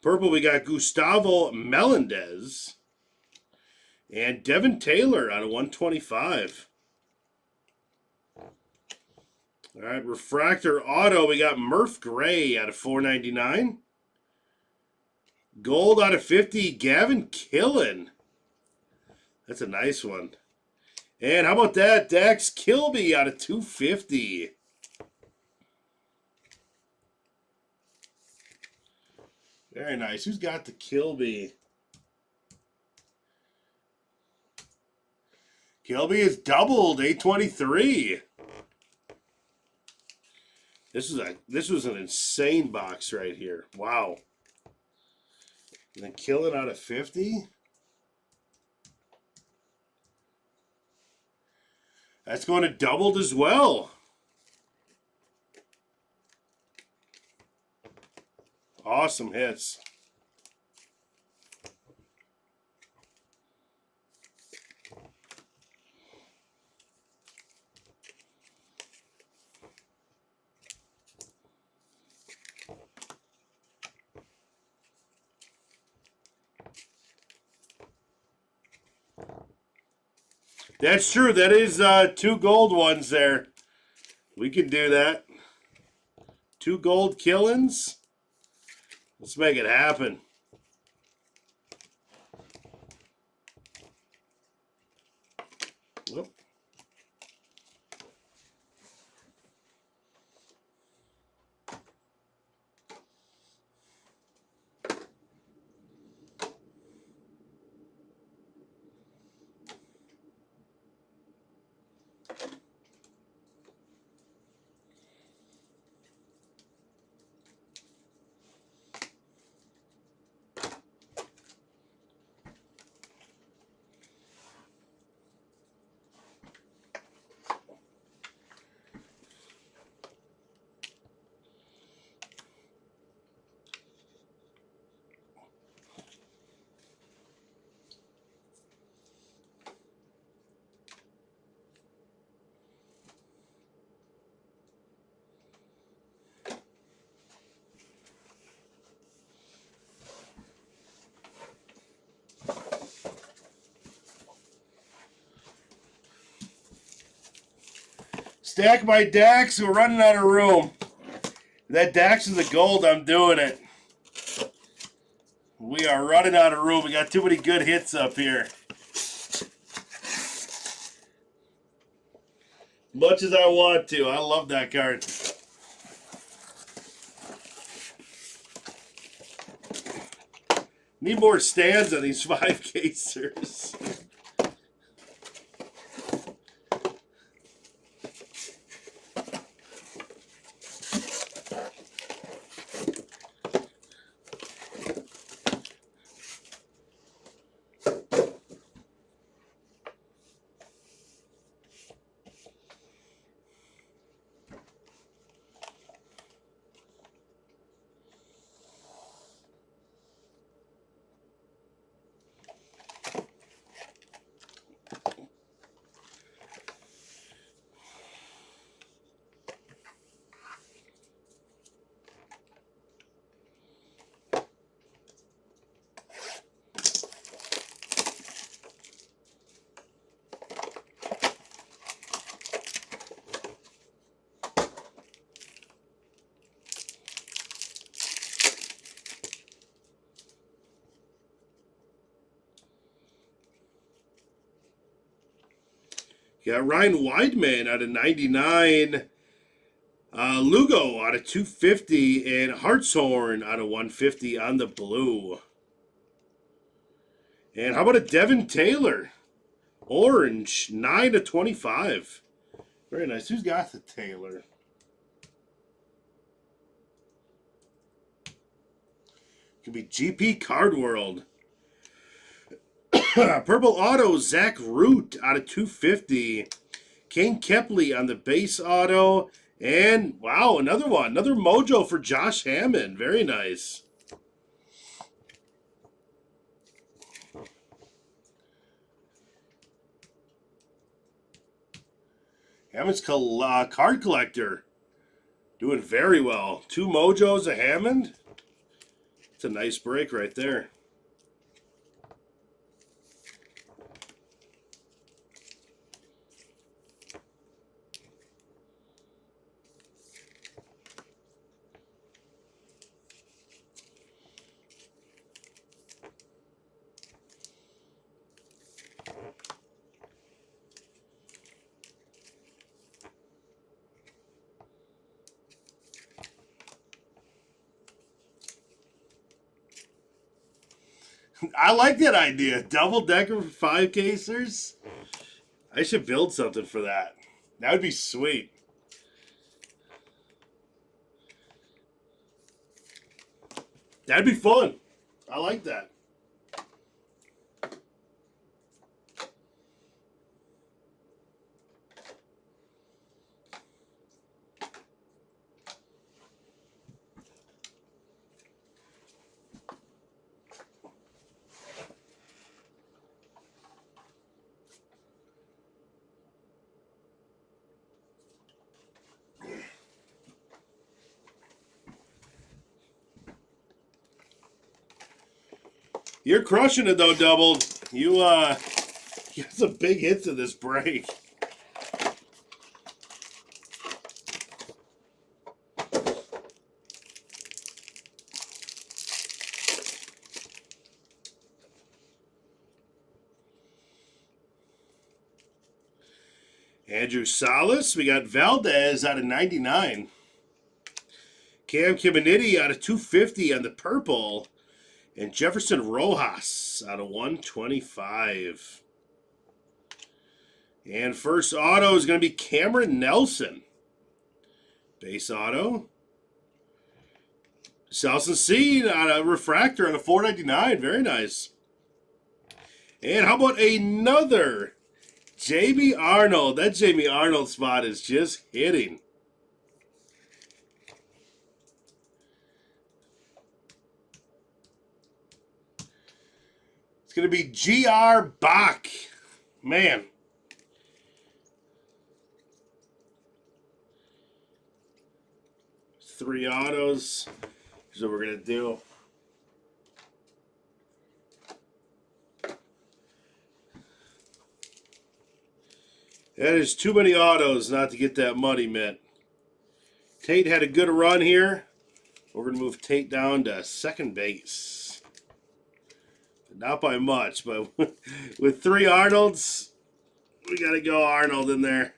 Speaker 2: Purple, we got Gustavo Melendez. And Devin Taylor out of 125. All right, Refractor Auto, we got Murph Gray out of 499. Gold out of 50, Gavin Killen. That's a nice one. And how about that? Dax Kilby out of 250. Very nice. Who's got the Kilby? Kilby is doubled, 823. This was an insane box right here. Wow. And then Killen out of 50. That's going to doubled as well. Awesome hits. That's true. That is 2 gold ones there. We can do that. 2 gold Killens. Let's make it happen. Whoop. Stack my Dax. We're running out of room. That Dax is a gold. I'm doing it. We are running out of room. We got too many good hits up here. Much as I want to. I love that card. Need more stands on these 5-casers. Got Ryan Weidman out of 99. Lugo out of 250. And Hartshorn out of 150 on the blue. And how about a Devin Taylor? Orange, 9 to 25. Very nice. Who's got the Taylor? Could be GP Card World. Purple Auto, Zach Root out of 250. Kane Kepley on the base auto. And, wow, another one. Another mojo for Josh Hammond. Very nice. Hammond's card collector. Doing very well. 2 mojos of Hammond. It's a nice break right there. I like that idea. Double decker for 5 casers. I should build something for that. That would be sweet. That'd be fun. I like that. You're crushing it though, Doubled. You got some big hits in this break. Andrew Salas. We got Valdez out of 99. Cam Kiminiti out of 250 on the purple. And Jefferson Rojas out of 125. And first auto is going to be Cameron Nelson. Base auto. Selson Seed on a refractor on a 499. Very nice. And how about another Jamie Arnold? That Jamie Arnold spot is just hitting. It's going to be G.R. Bach. Man. Three autos. Here's what we're going to do. That is too many autos not to get that money, Mitt. Tate had a good run here. We're going to move Tate down to second base. Not by much, but with 3 Arnolds, we got to go Arnold in there.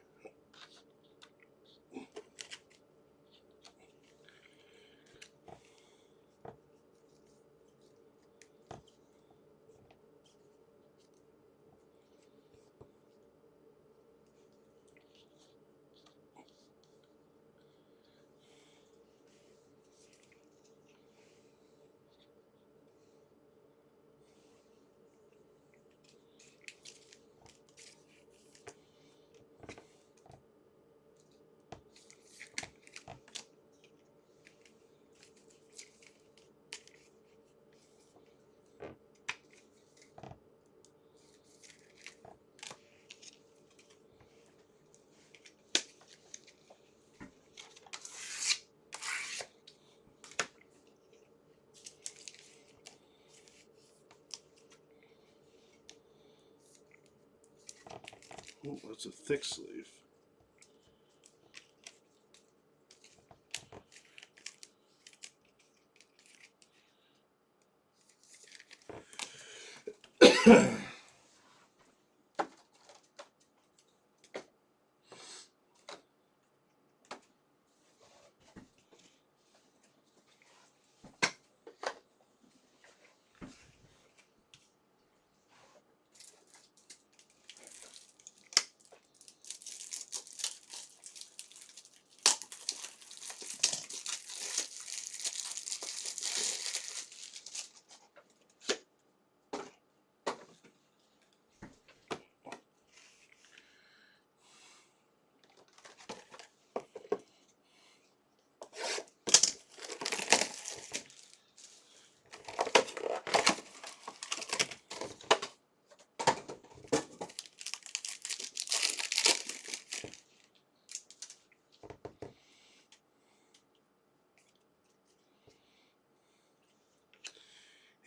Speaker 2: Oh, that's a thick sleeve.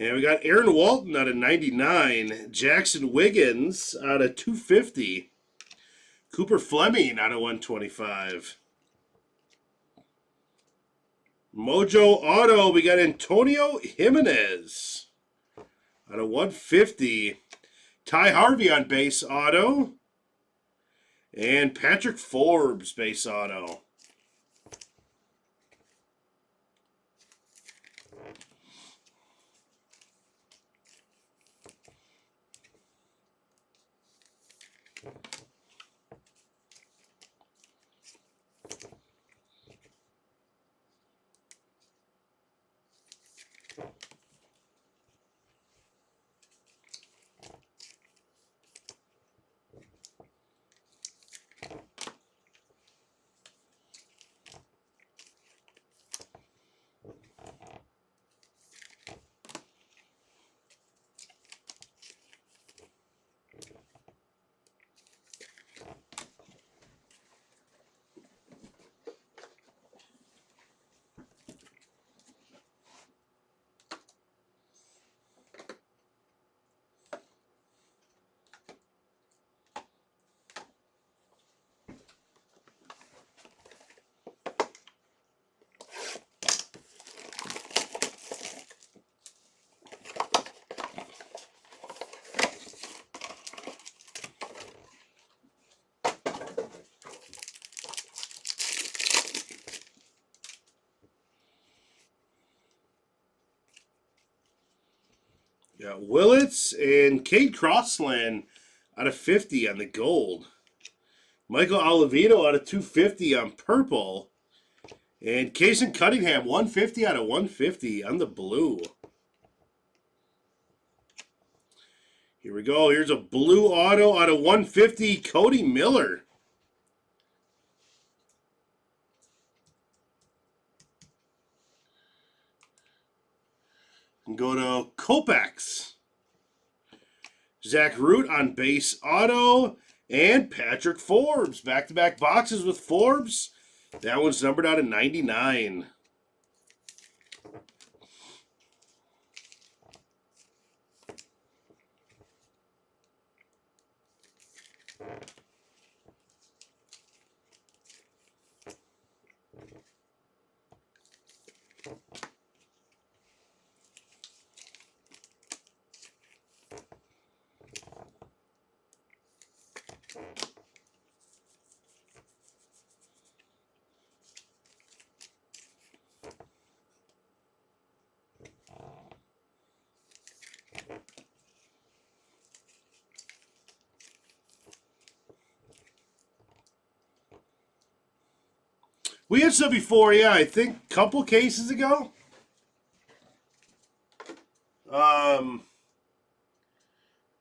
Speaker 2: And we got Aaron Walton out of 99. Jackson Wiggins out of 250. Cooper Fleming out of 125. Mojo Auto, we got Antonio Jimenez out of 150. Ty Harvey on base auto. And Patrick Forbes base auto. Got Willits and Cade Crossland out of 50 on the gold. Michael Olivito out of 250 on purple. And Kaysen Cunningham, 150 out of 150 on the blue. Here we go. Here's a blue auto out of 150, Cody Miller. And go to Kopex. Zach Root on base auto. And Patrick Forbes. Back-to-back boxes with Forbes. That one's numbered out of 99. We had some before, yeah, I think a couple cases ago.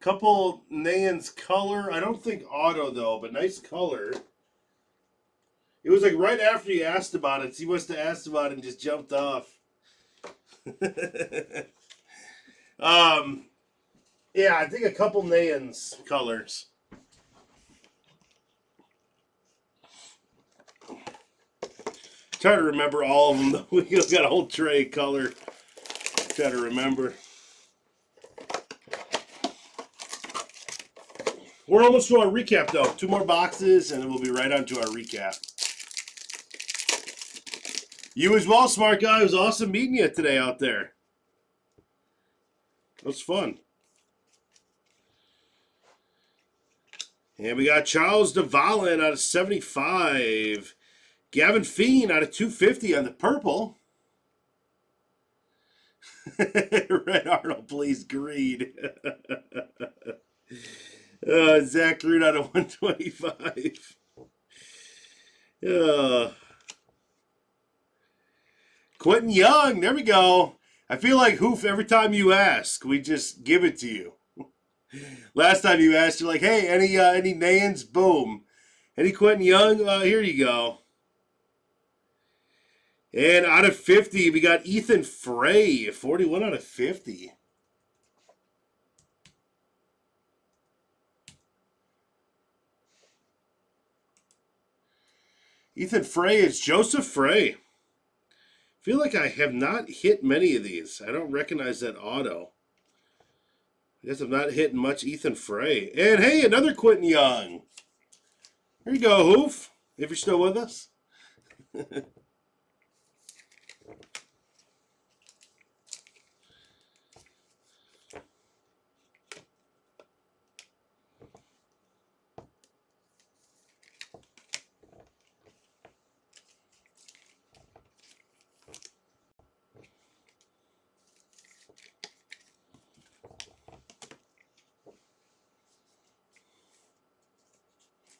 Speaker 2: Couple Nans color. I don't think auto, though, but nice color. It was like right after you asked about it. So he must have asked about it and just jumped off. Yeah, I think a couple Nans colors. Try to remember all of them, though. We got a whole tray color. Try to remember. We're almost to our recap, though. 2 more boxes, and then we'll be right on to our recap. You as well, smart guy. It was awesome meeting you today out there. It was fun. And we got Charles DeValin out of 75. Gavin Fiend out of 250 on the purple. Red Arnold, please, greed. Zach Root out of 125. Quentin Young, there we go. I feel like Hoof, every time you ask, we just give it to you. Last time you asked, you're like, hey, any Nans? Boom. Any Quentin Young? Here you go. And out of 50, we got Ethan Frey, 41 out of 50. Ethan Frey is Joseph Frey. feel like I have not hit many of these. I don't recognize that auto. I guess I'm not hitting much Ethan Frey. And hey, another Quentin Young. Here you go, Hoof, if you're still with us.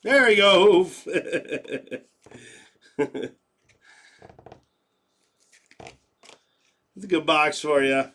Speaker 2: There you go, Hoof. It's a good box for you.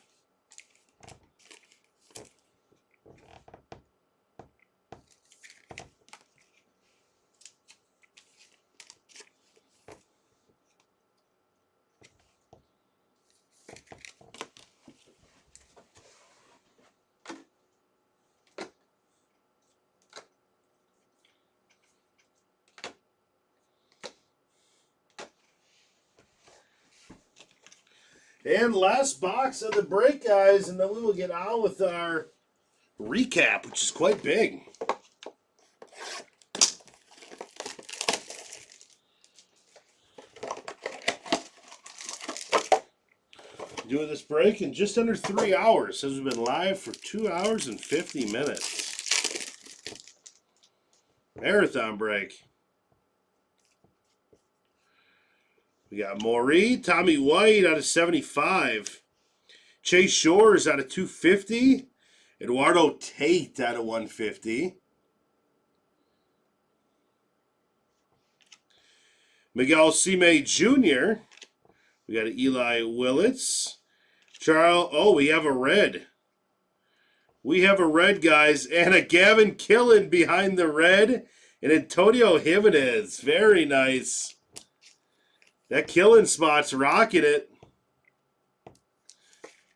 Speaker 2: And last box of the break, guys, and then we will get on with our recap, which is quite big. Doing this break in just under 3 hours. Says we've been live for 2 hours and 50 minutes. Marathon break. We got Maury, Tommy White out of 75. Chase Shores out of 250. Eduardo Tate out of 150. Miguel Cime Jr. We got an Eli Willits. Charles, oh, we have a red. We have a red, guys, and a Gavin Killen behind the red. And Antonio Jimenez. Very nice. That Killen spot's rocking it.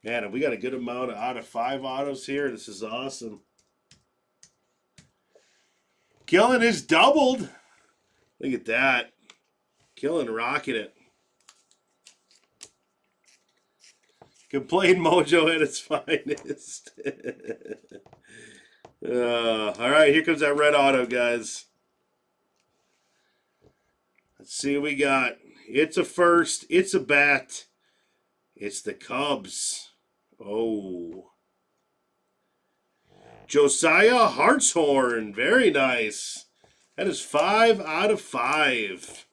Speaker 2: Man, we got a good amount of out of 5 autos here. This is awesome. Killen is doubled. Look at that. Killen rocking it. Complain Mojo at its finest. All right, here comes that red auto, guys. Let's see what we got. It's a first. It's a bat. It's the Cubs. Oh. Josiah Hartshorn. Very nice. That is 5 out of 5.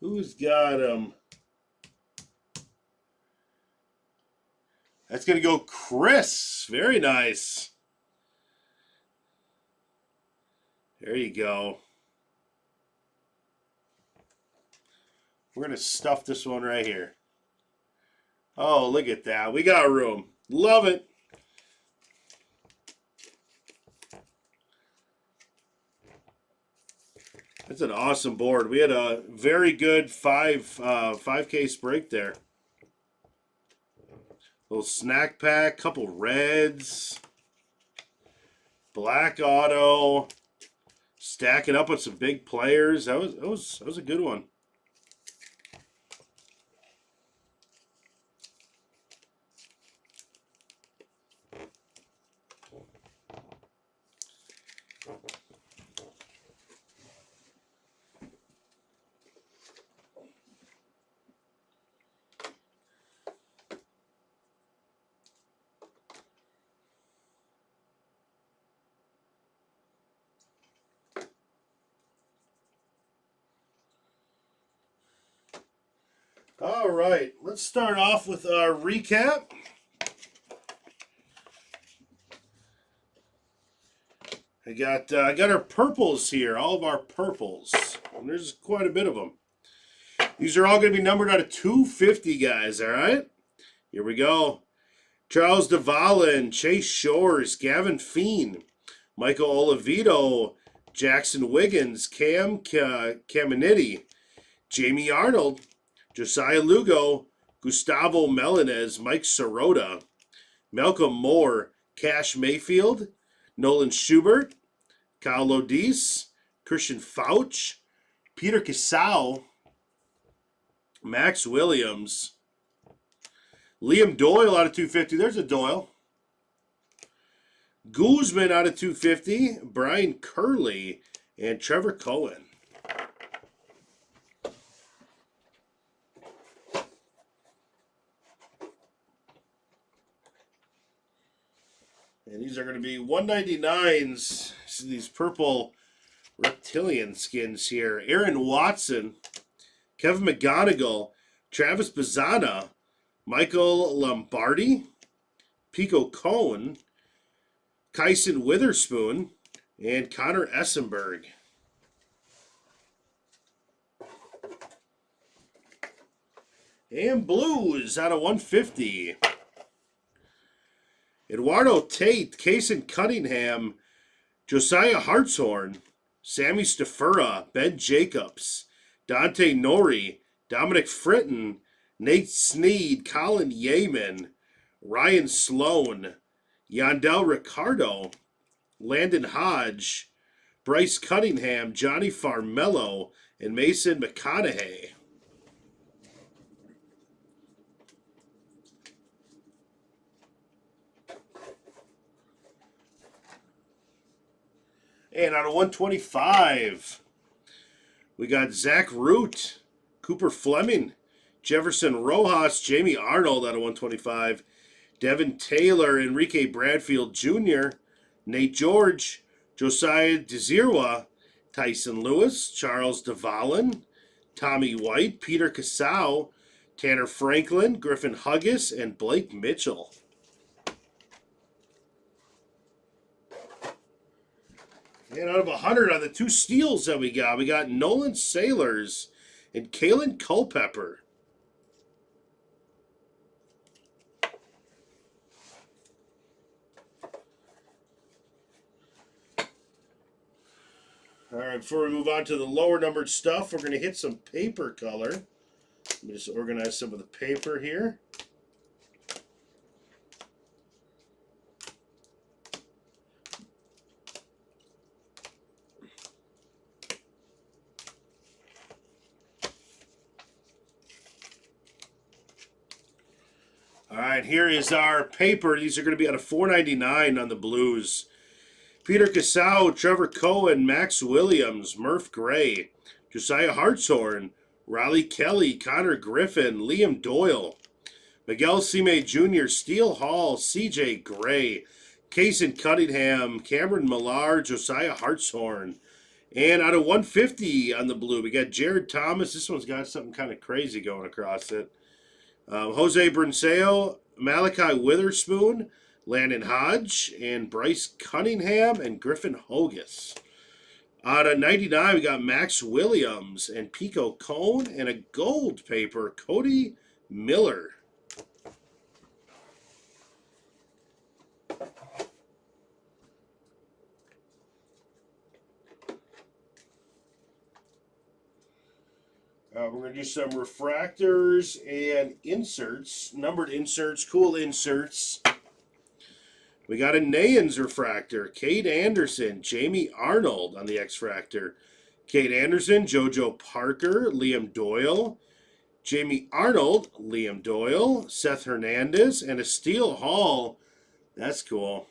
Speaker 2: Who's got him? That's going to go Chris. Very nice. There you go. We're going to stuff this one right here. Oh, look at that. We got room. Love it. That's an awesome board. We had a very good 5K break there. Little snack pack, couple reds, black auto, stacking up with some big players. That was a good one. All right, let's start off with our recap. I got our purples here, all of our purples. And there's quite a bit of them. These are all going to be numbered out of 250, guys, all right? Here we go. Charles DeValin, Chase Shores, Gavin Feen, Michael Olivito, Jackson Wiggins, Cam Caminiti, Jamie Arnold, Josiah Lugo, Gustavo Melanez, Mike Sirota, Malcolm Moore, Cash Mayfield, Nolan Schubert, Kyle Lodis, Christian Fauch, Peter Casau, Max Williams, Liam Doyle out of 250. There's a Doyle. Guzman out of 250. Brian Curley and Trevor Cohen. And these are going to be 199s. These purple reptilian skins here. Aaron Watson, Kevin McGonigal, Travis Bazzana, Michael Lombardi, Pico Cohen, Kyson Witherspoon, and Connor Essenberg. And blues out of 150. Eduardo Tate, Kason Cunningham, Josiah Hartshorn, Sammy Stafura, Ben Jacobs, Dante Nori, Dominic Fritton, Nate Sneed, Colin Yeaman, Ryan Sloan, Yandel Ricardo, Landon Hodge, Bryce Cunningham, Johnny Farmello, and Mason McConaughey. And out of 125, we got Zach Root, Cooper Fleming, Jefferson Rojas, Jamie Arnold out of 125, Devin Taylor, Enrique Bradfield Jr., Nate George, Josiah DeZirwa, Tyson Lewis, Charles DeValin, Tommy White, Peter Casau, Tanner Franklin, Griffin Huggis, and Blake Mitchell. And out of 100 on the two steals that we got Nolan Sailors and Kalen Culpepper. All right, before we move on to the lower numbered stuff, we're going to hit some paper color. Let me just organize some of the paper here. All right, here is our paper. These are going to be out of $4.99 on the blues. Peter Casau, Trevor Cohen, Max Williams, Murph Gray, Josiah Hartshorn, Riley Kelly, Connor Griffin, Liam Doyle, Miguel Cime Jr., Steele Hall, CJ Gray, Kason Cunningham, Cameron Millar, Josiah Hartshorn. And out of 150 on the blue, we got Jared Thomas. This one's got something kind of crazy going across it. Jose Brinseo, Malachi Witherspoon, Landon Hodge, and Bryce Cunningham, and Griffin Hogus. Out of 99, we got Max Williams and Pico Cone, and a gold paper, Cody Miller. We're going to do some refractors and inserts, numbered inserts, cool inserts. We got a Nayans refractor, Cade Anderson, Jamie Arnold on the X-Fractor. Cade Anderson, JoJo Parker, Liam Doyle, Jamie Arnold, Liam Doyle, Seth Hernandez, and a Steele Hall. That's cool.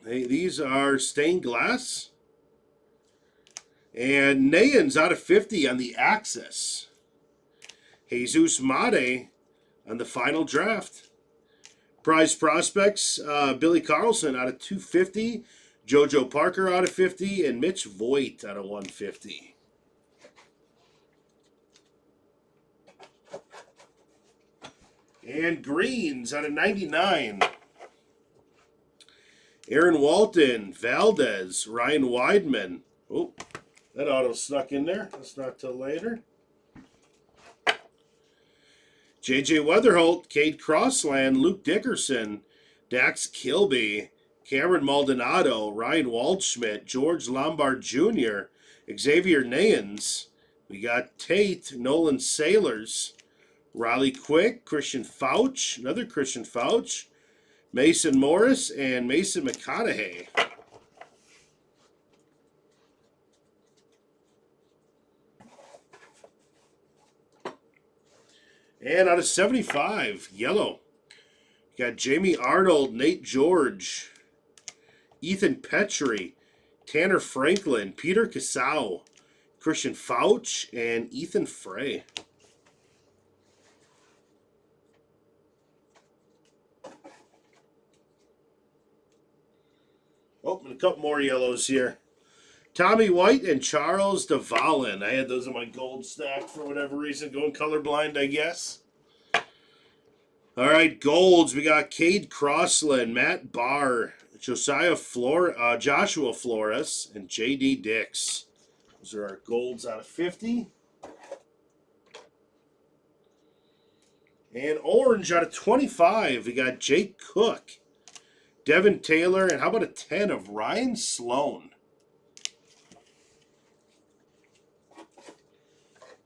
Speaker 2: Hey, these are stained glass. And Nayans out of 50 on the Axis. Jesus Mate on the final draft. Prize prospects, Billy Carlson out of 250, JoJo Parker out of 50, and Mitch Voigt out of 150. And greens out of 99. Aaron Walton, Valdez, Ryan Weidman. Oh, that auto snuck in there. That's not till later. J.J. Weatherholt, Cade Crossland, Luke Dickerson, Dax Kilby, Cameron Maldonado, Ryan Waldschmidt, George Lombard Jr., Xavier Nayans. We got Tate, Nolan Sailors, Riley Quick, Christian Fauch, another Christian Fauch, Mason Morris, and Mason McConaughey. And out of 75, yellow. You got Jamie Arnold, Nate George, Ethan Petrie, Tanner Franklin, Peter Casau, Christian Fauch, and Ethan Frey. Oh, and a couple more yellows here. Tommy White and Charles DeValin. I had those in my gold stack for whatever reason. Going colorblind, I guess. All right, golds. We got Cade Crossland, Matt Barr, Joshua Flores, and J.D. Dix. Those are our golds out of 50. And orange out of 25. We got Jake Cook, Devin Taylor, and how about a 10 of Ryan Sloan?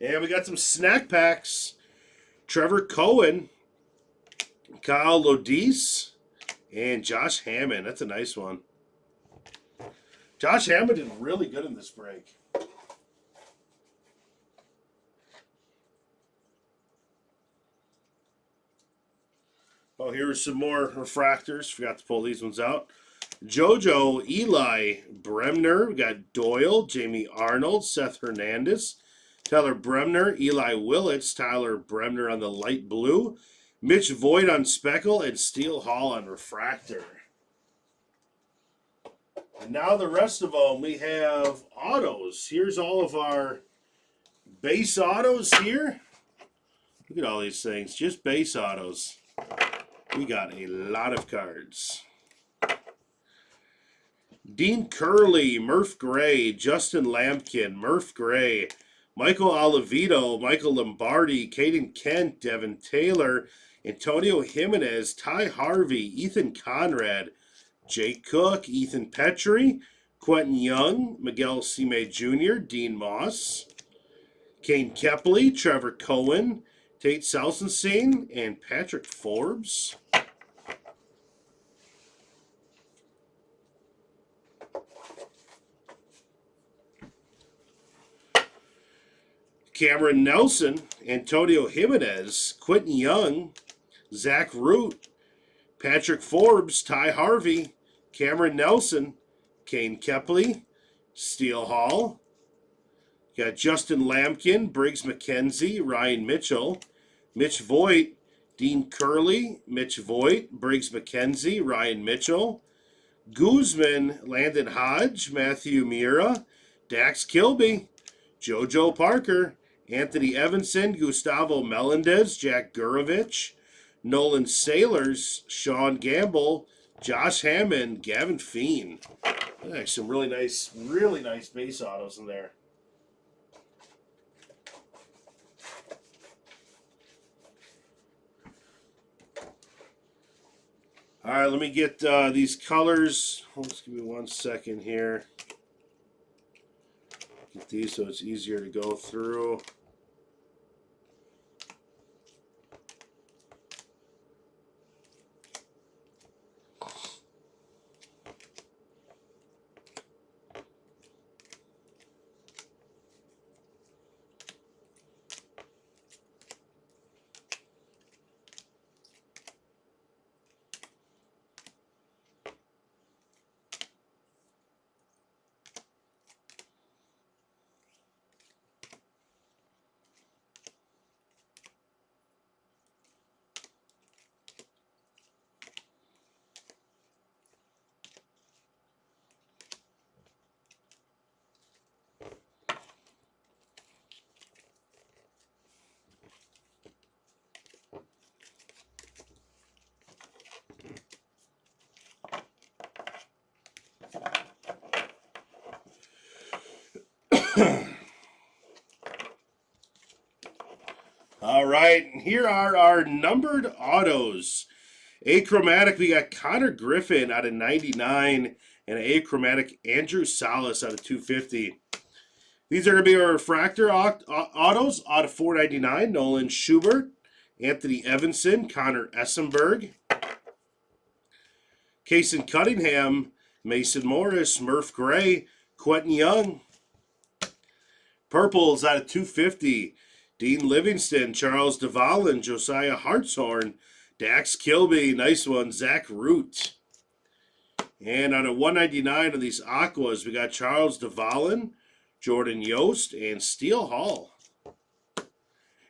Speaker 2: And we got some snack packs. Trevor Cohen, Kyle Lodis, and Josh Hammond. That's a nice one. Josh Hammond did really good in this break. Oh, here are some more refractors. Forgot to pull these ones out. JoJo, Eli Bremner. We got Doyle, Jamie Arnold, Seth Hernandez, Tyler Bremner, Eli Willits, Tyler Bremner on the light blue, Mitch Voigt on Speckle, and Steele Hall on refractor. And now the rest of them, we have autos. Here's all of our base autos here. Look at all these things, just base autos. We got a lot of cards. Dean Curley, Murph Gray, Justin Lampkin, Murph Gray, Michael Olivito, Michael Lombardi, Caden Kent, Devin Taylor, Antonio Jimenez, Ty Harvey, Ethan Conrad, Jake Cook, Ethan Petrie, Quentin Young, Miguel Cime Jr., Dean Moss, Kane Kepley, Trevor Cohen, Tate Salsenstein, and Patrick Forbes. Cameron Nelson, Antonio Jimenez, Quentin Young, Zach Root, Patrick Forbes, Ty Harvey, Cameron Nelson, Kane Kepley, Steele Hall. You got Justin Lampkin, Briggs McKenzie, Ryan Mitchell, Mitch Voigt, Dean Curley, Mitch Voigt, Briggs McKenzie, Ryan Mitchell, Guzman, Landon Hodge, Matthew Mira, Dax Kilby, JoJo Parker, Anthony Evanson, Gustavo Melendez, Jack Gurovich, Nolan Sailors, Sean Gamble, Josh Hammond, Gavin Feen. Some really nice base autos in there. All right, let me get these colors. Just give me 1 second here. Get these so it's easier to go through. All right, here are our numbered autos. Achromatic, we got Connor Griffin out of 99, and achromatic Andrew Salas out of 250. These are going to be our refractor autos out of 499. Nolan Schubert, Anthony Evanson, Connor Essenberg, Kason Cunningham, Mason Morris, Murph Gray, Quentin Young. Purples out of 250. Dean Livingston, Charles DeValin, Josiah Hartshorn, Dax Kilby, nice one, Zach Root. And on a 199 of these Aquas, we got Charles DeValin, Jordan Yost, and Steele Hall.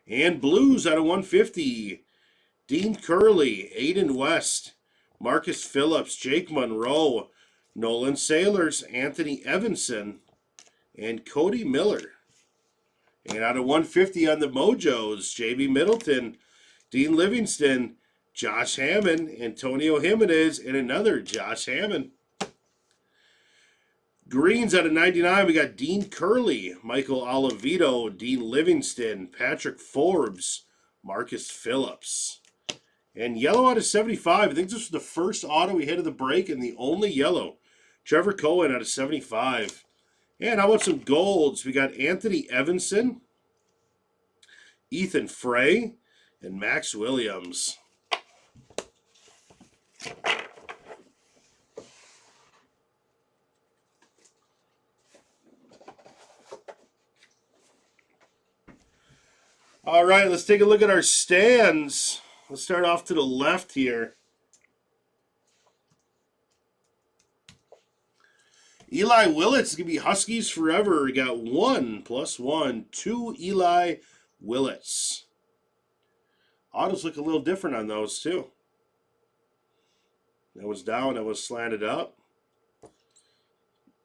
Speaker 2: And Blues out of 150, Dean Curley, Aiden West, Marcus Phillips, Jake Monroe, Nolan Sailors, Anthony Evanson, and Cody Miller. And out of 150 on the Mojos, JB Middleton, Dean Livingston, Josh Hammond, Antonio Jimenez, and another Josh Hammond. Greens out of 99, we got Dean Curley, Michael Oliveto, Dean Livingston, Patrick Forbes, Marcus Phillips. And yellow out of 75, I think this was the first auto we hit of the break and the only yellow. Trevor Cohen out of 75. And how about some golds? We got Anthony Evanson, Ethan Frey, and Max Williams. All right, let's take a look at our stands. Let's start off to the left here. Eli Willits is going to be Huskies forever. We got 1+1, 2 Eli Willits. Autos look a little different on those too. That was down, that was slanted up.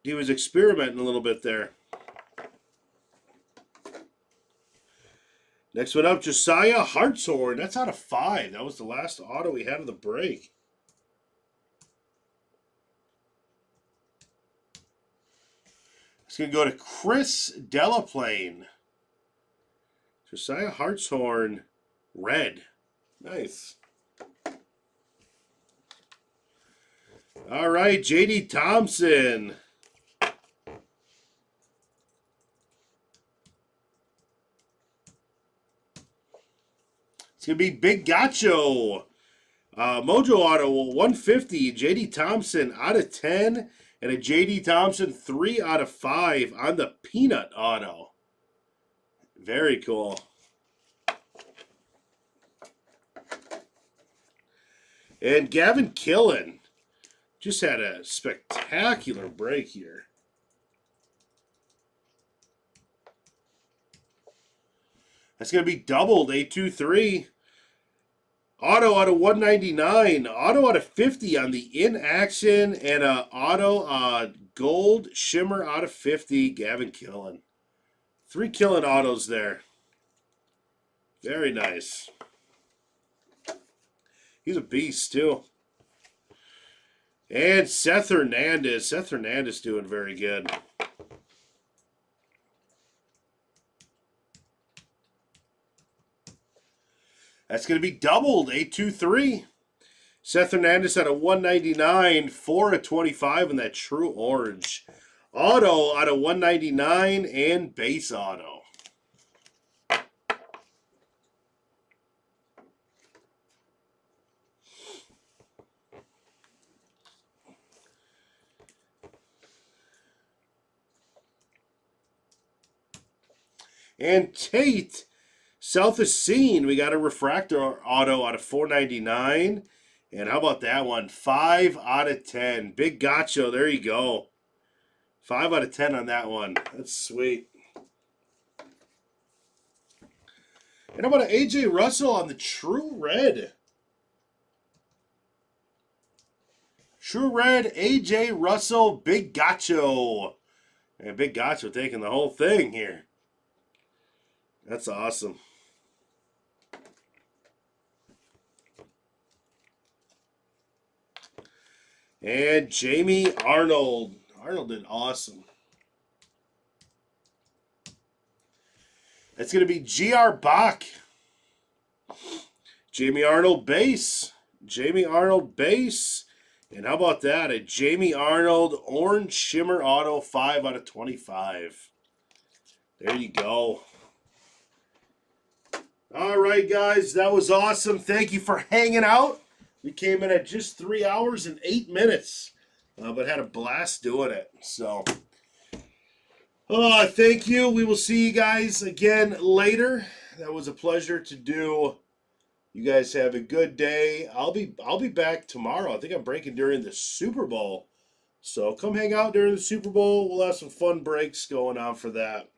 Speaker 2: He was experimenting a little bit there. Next one up, Josiah Hartshorn. That's out of 5. That was the last auto we had of the break. It's going to go to Chris Delaplane. Josiah Hartshorn, red. Nice. All right, J.D. Thompson. It's going to be Big Gacho. Mojo Auto, 150. J.D. Thompson out of 10. And a J.D. Thompson 3 out of 5 on the Peanut Auto. Very cool. And Gavin Killen just had a spectacular break here. That's going to be doubled, 823. Auto out of 199. Auto out of 50 on the in action. And a auto gold shimmer out of 50. Gavin Killen. 3 Killen autos there. Very nice. He's a beast too. And Seth Hernandez. Seth Hernandez doing very good. That's going to be doubled, 823. Seth Hernandez at a 199, 4 of 25 in that true orange. Auto out of 199 and base auto. And Tate. South of Scene, we got a refractor auto out of 499. And how about that one? 5 out of 10. Big Gacho, there you go. 5 out of 10 on that one. That's sweet. And how about an AJ Russell on the True Red? True Red, AJ Russell, Big Gacho. And Big Gacho taking the whole thing here. That's awesome. And Jamie Arnold. Arnold did awesome. That's going to be G.R. Bach. Jamie Arnold base. Jamie Arnold base. And how about that? A Jamie Arnold orange shimmer auto 5 out of 25. There you go. All right, guys. That was awesome. Thank you for hanging out. We came in at just 3 hours and 8 minutes, but had a blast doing it. So, thank you. We will see you guys again later. That was a pleasure to do. You guys have a good day. I'll be back tomorrow. I think I'm breaking during the Super Bowl. So come hang out during the Super Bowl. We'll have some fun breaks going on for that.